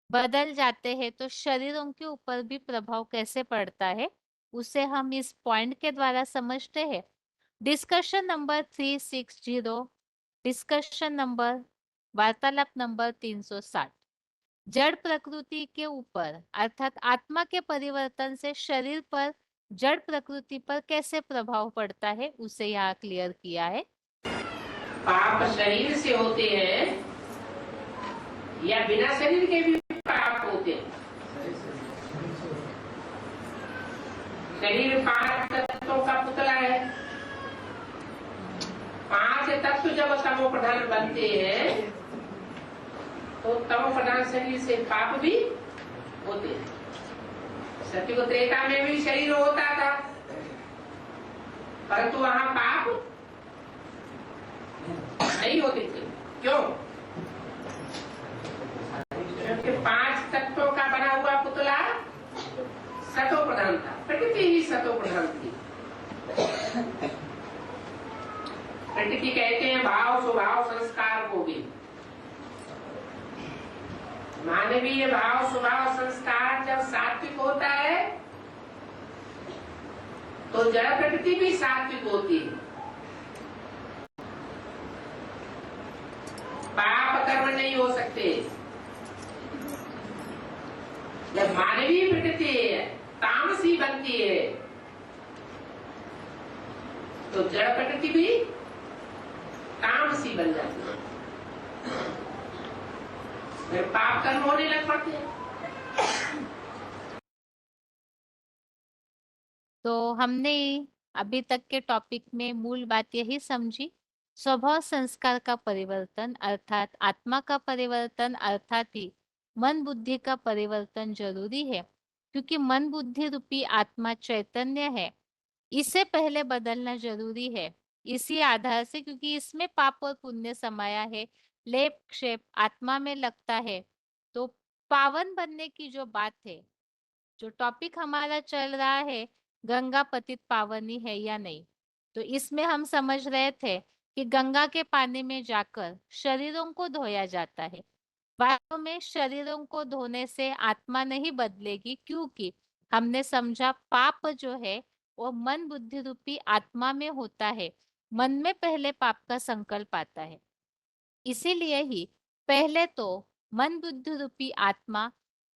बदल जाते हैं, तो शरीरों के ऊपर भी प्रभाव कैसे पड़ता है उसे हम इस पॉइंट के द्वारा समझते हैं। डिस्कशन नंबर 360, डिस्कशन नंबर वार्तालाप नंबर 360। जड़ प्रकृति के ऊपर अर्थात आत्मा के परिवर्तन से शरीर पर जड़ प्रकृति पर कैसे प्रभाव पड़ता है उसे यहाँ क्लियर किया है। पाप शरीर से होते हैं या बिना शरीर के भी पाप होते हैं? शरीर 5 तत्वों का पुतला है। 5 तत्व जब तमो प्रधान बनते हैं तो तमो प्रधान शरीर से पाप भी होते हैं। सत्युग त्रेता में भी शरीर होता था, परंतु वहां पाप नहीं होते थे। क्यों? क्योंकि 5 तत्वों का बना हुआ पुतला सतो प्रधान था, प्रकृति ही सतो प्रधान थी। प्रकृति कहते हैं भाव स्वभाव संस्कार को भी। मानवीय भाव स्वभाव संस्कार जब सात्विक होता है तो जड़ प्रकृति भी सात्विक होती है। पाप कर्म नहीं हो सकते। जब मानवीय प्रकृति तामसी बनती है तो जड़ प्रकृति भी तामसी बन जाती है, फिर पाप कर्म होने लग पड़ते हैं। तो हमने अभी तक के टॉपिक में मूल बात यही समझी, स्वभाव संस्कार का परिवर्तन अर्थात आत्मा का परिवर्तन अर्थात ही मन बुद्धि का परिवर्तन जरूरी है, क्योंकि मन बुद्धि रूपी आत्मा चैतन्य है, इसे पहले बदलना जरूरी है। इसी आधार से, क्योंकि इसमें पाप और पुण्य समाया है, लेप क्षेप आत्मा में लगता है, तो पावन बनने की जो बात है, जो टॉपिक हमारा चल रहा है गंगा पतित पावनी है या नहीं, तो इसमें हम समझ रहे थे कि गंगा के पानी में जाकर शरीरों को धोया जाता है। वास्तव में शरीरों को धोने से आत्मा नहीं बदलेगी, क्योंकि हमने समझा पाप जो है वो मन बुद्धि रूपी आत्मा में होता है। मन में पहले पाप का संकल्प आता है, इसीलिए ही पहले तो मन बुद्धि रूपी आत्मा,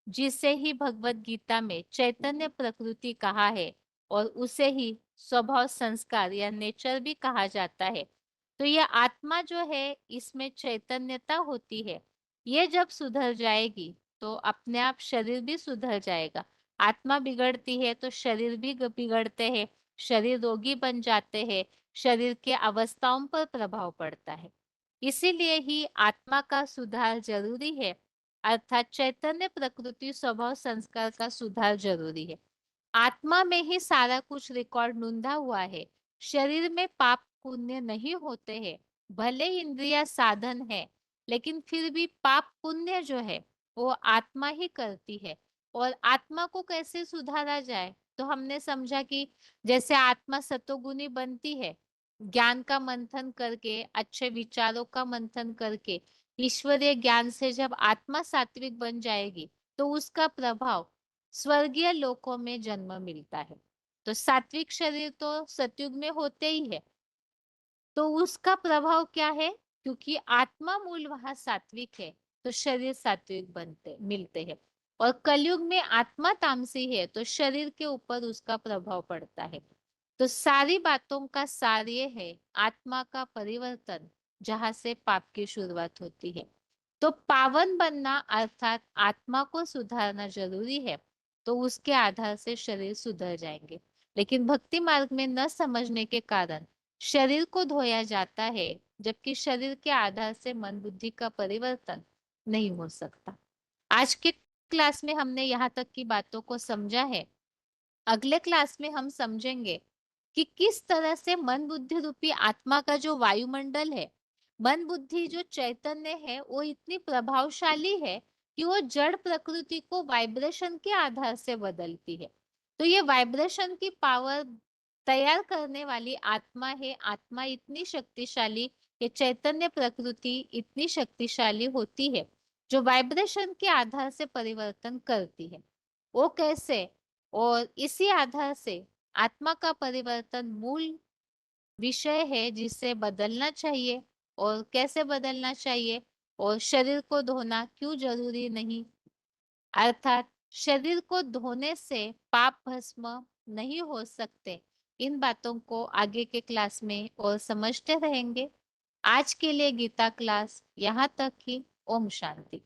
जिसे ही भगवत गीता में चैतन्य प्रकृति कहा है और उसे ही स्वभाव संस्कार या नेचर भी कहा जाता है, तो यह आत्मा जो है इसमें चैतन्यता होती है। ये जब सुधर जाएगी तो अपने आप शरीर भी सुधर जाएगा। आत्मा बिगड़ती है तो शरीर भी बिगड़ते हैं, शरीर रोगी बन जाते हैं, शरीर के अवस्थाओं पर प्रभाव पड़ता है। इसीलिए ही आत्मा का सुधार जरूरी है, अर्थात चैतन्य प्रकृति स्वभाव संस्कार का सुधार जरूरी है। आत्मा में ही सारा कुछ रिकॉर्ड नोंधा हुआ है। शरीर में पाप पुण्य नहीं होते हैं, भले इंद्रिया साधन है, लेकिन फिर भी पाप पुण्य जो है वो आत्मा ही करती है। और आत्मा को कैसे सुधारा जाए, तो हमने समझा कि जैसे आत्मा सतोगुनी बनती है, ज्ञान का मंथन करके, अच्छे विचारों का मंथन करके, ईश्वरीय ज्ञान से जब आत्मा सात्विक बन जाएगी तो उसका प्रभाव स्वर्गीय लोकों में जन्म मिलता है। तो सात्विक शरीर तो सतयुग में होते ही है, तो उसका प्रभाव क्या है, क्योंकि आत्मा मूल वहां सात्विक है तो शरीर सात्विक बनते मिलते हैं। और कलयुग में आत्मा तामसी है तो शरीर के ऊपर उसका प्रभाव पड़ता है। तो सारी बातों का सार ये है आत्मा का परिवर्तन, जहां से पाप की शुरुआत होती है। तो पावन बनना अर्थात आत्मा को सुधारना जरूरी है, तो उसके आधार से शरीर सुधर जाएंगे। लेकिन भक्ति मार्ग में न समझने के कारण शरीर को धोया जाता है, जबकि शरीर के आधार से मन बुद्धि का परिवर्तन नहीं हो सकता। आज के क्लास में हमने यहाँ तक की बातों को समझा है। अगले क्लास में हम समझेंगे कि किस तरह से मन बुद्धि रूपी आत्मा का जो वायुमंडल है, मन बुद्धि जो चैतन्य है, वो इतनी प्रभावशाली है कि वो जड़ प्रकृति को वाइब्रेशन के आधार से बदलती है। तो ये वाइब्रेशन की पावर तैयार करने वाली आत्मा है। आत्मा इतनी शक्तिशाली, ये चैतन्य प्रकृति इतनी शक्तिशाली होती है जो वाइब्रेशन के आधार से परिवर्तन करती है। वो कैसे? और इसी आधार से आत्मा का परिवर्तन मूल विषय है जिसे बदलना चाहिए। और कैसे बदलना चाहिए, और शरीर को धोना क्यों जरूरी नहीं, अर्थात शरीर को धोने से पाप भस्म नहीं हो सकते। इन बातों को आगे के क्लास में और समझते रहेंगे। आज के लिए गीता क्लास यहाँ तक ही। ओम शांति।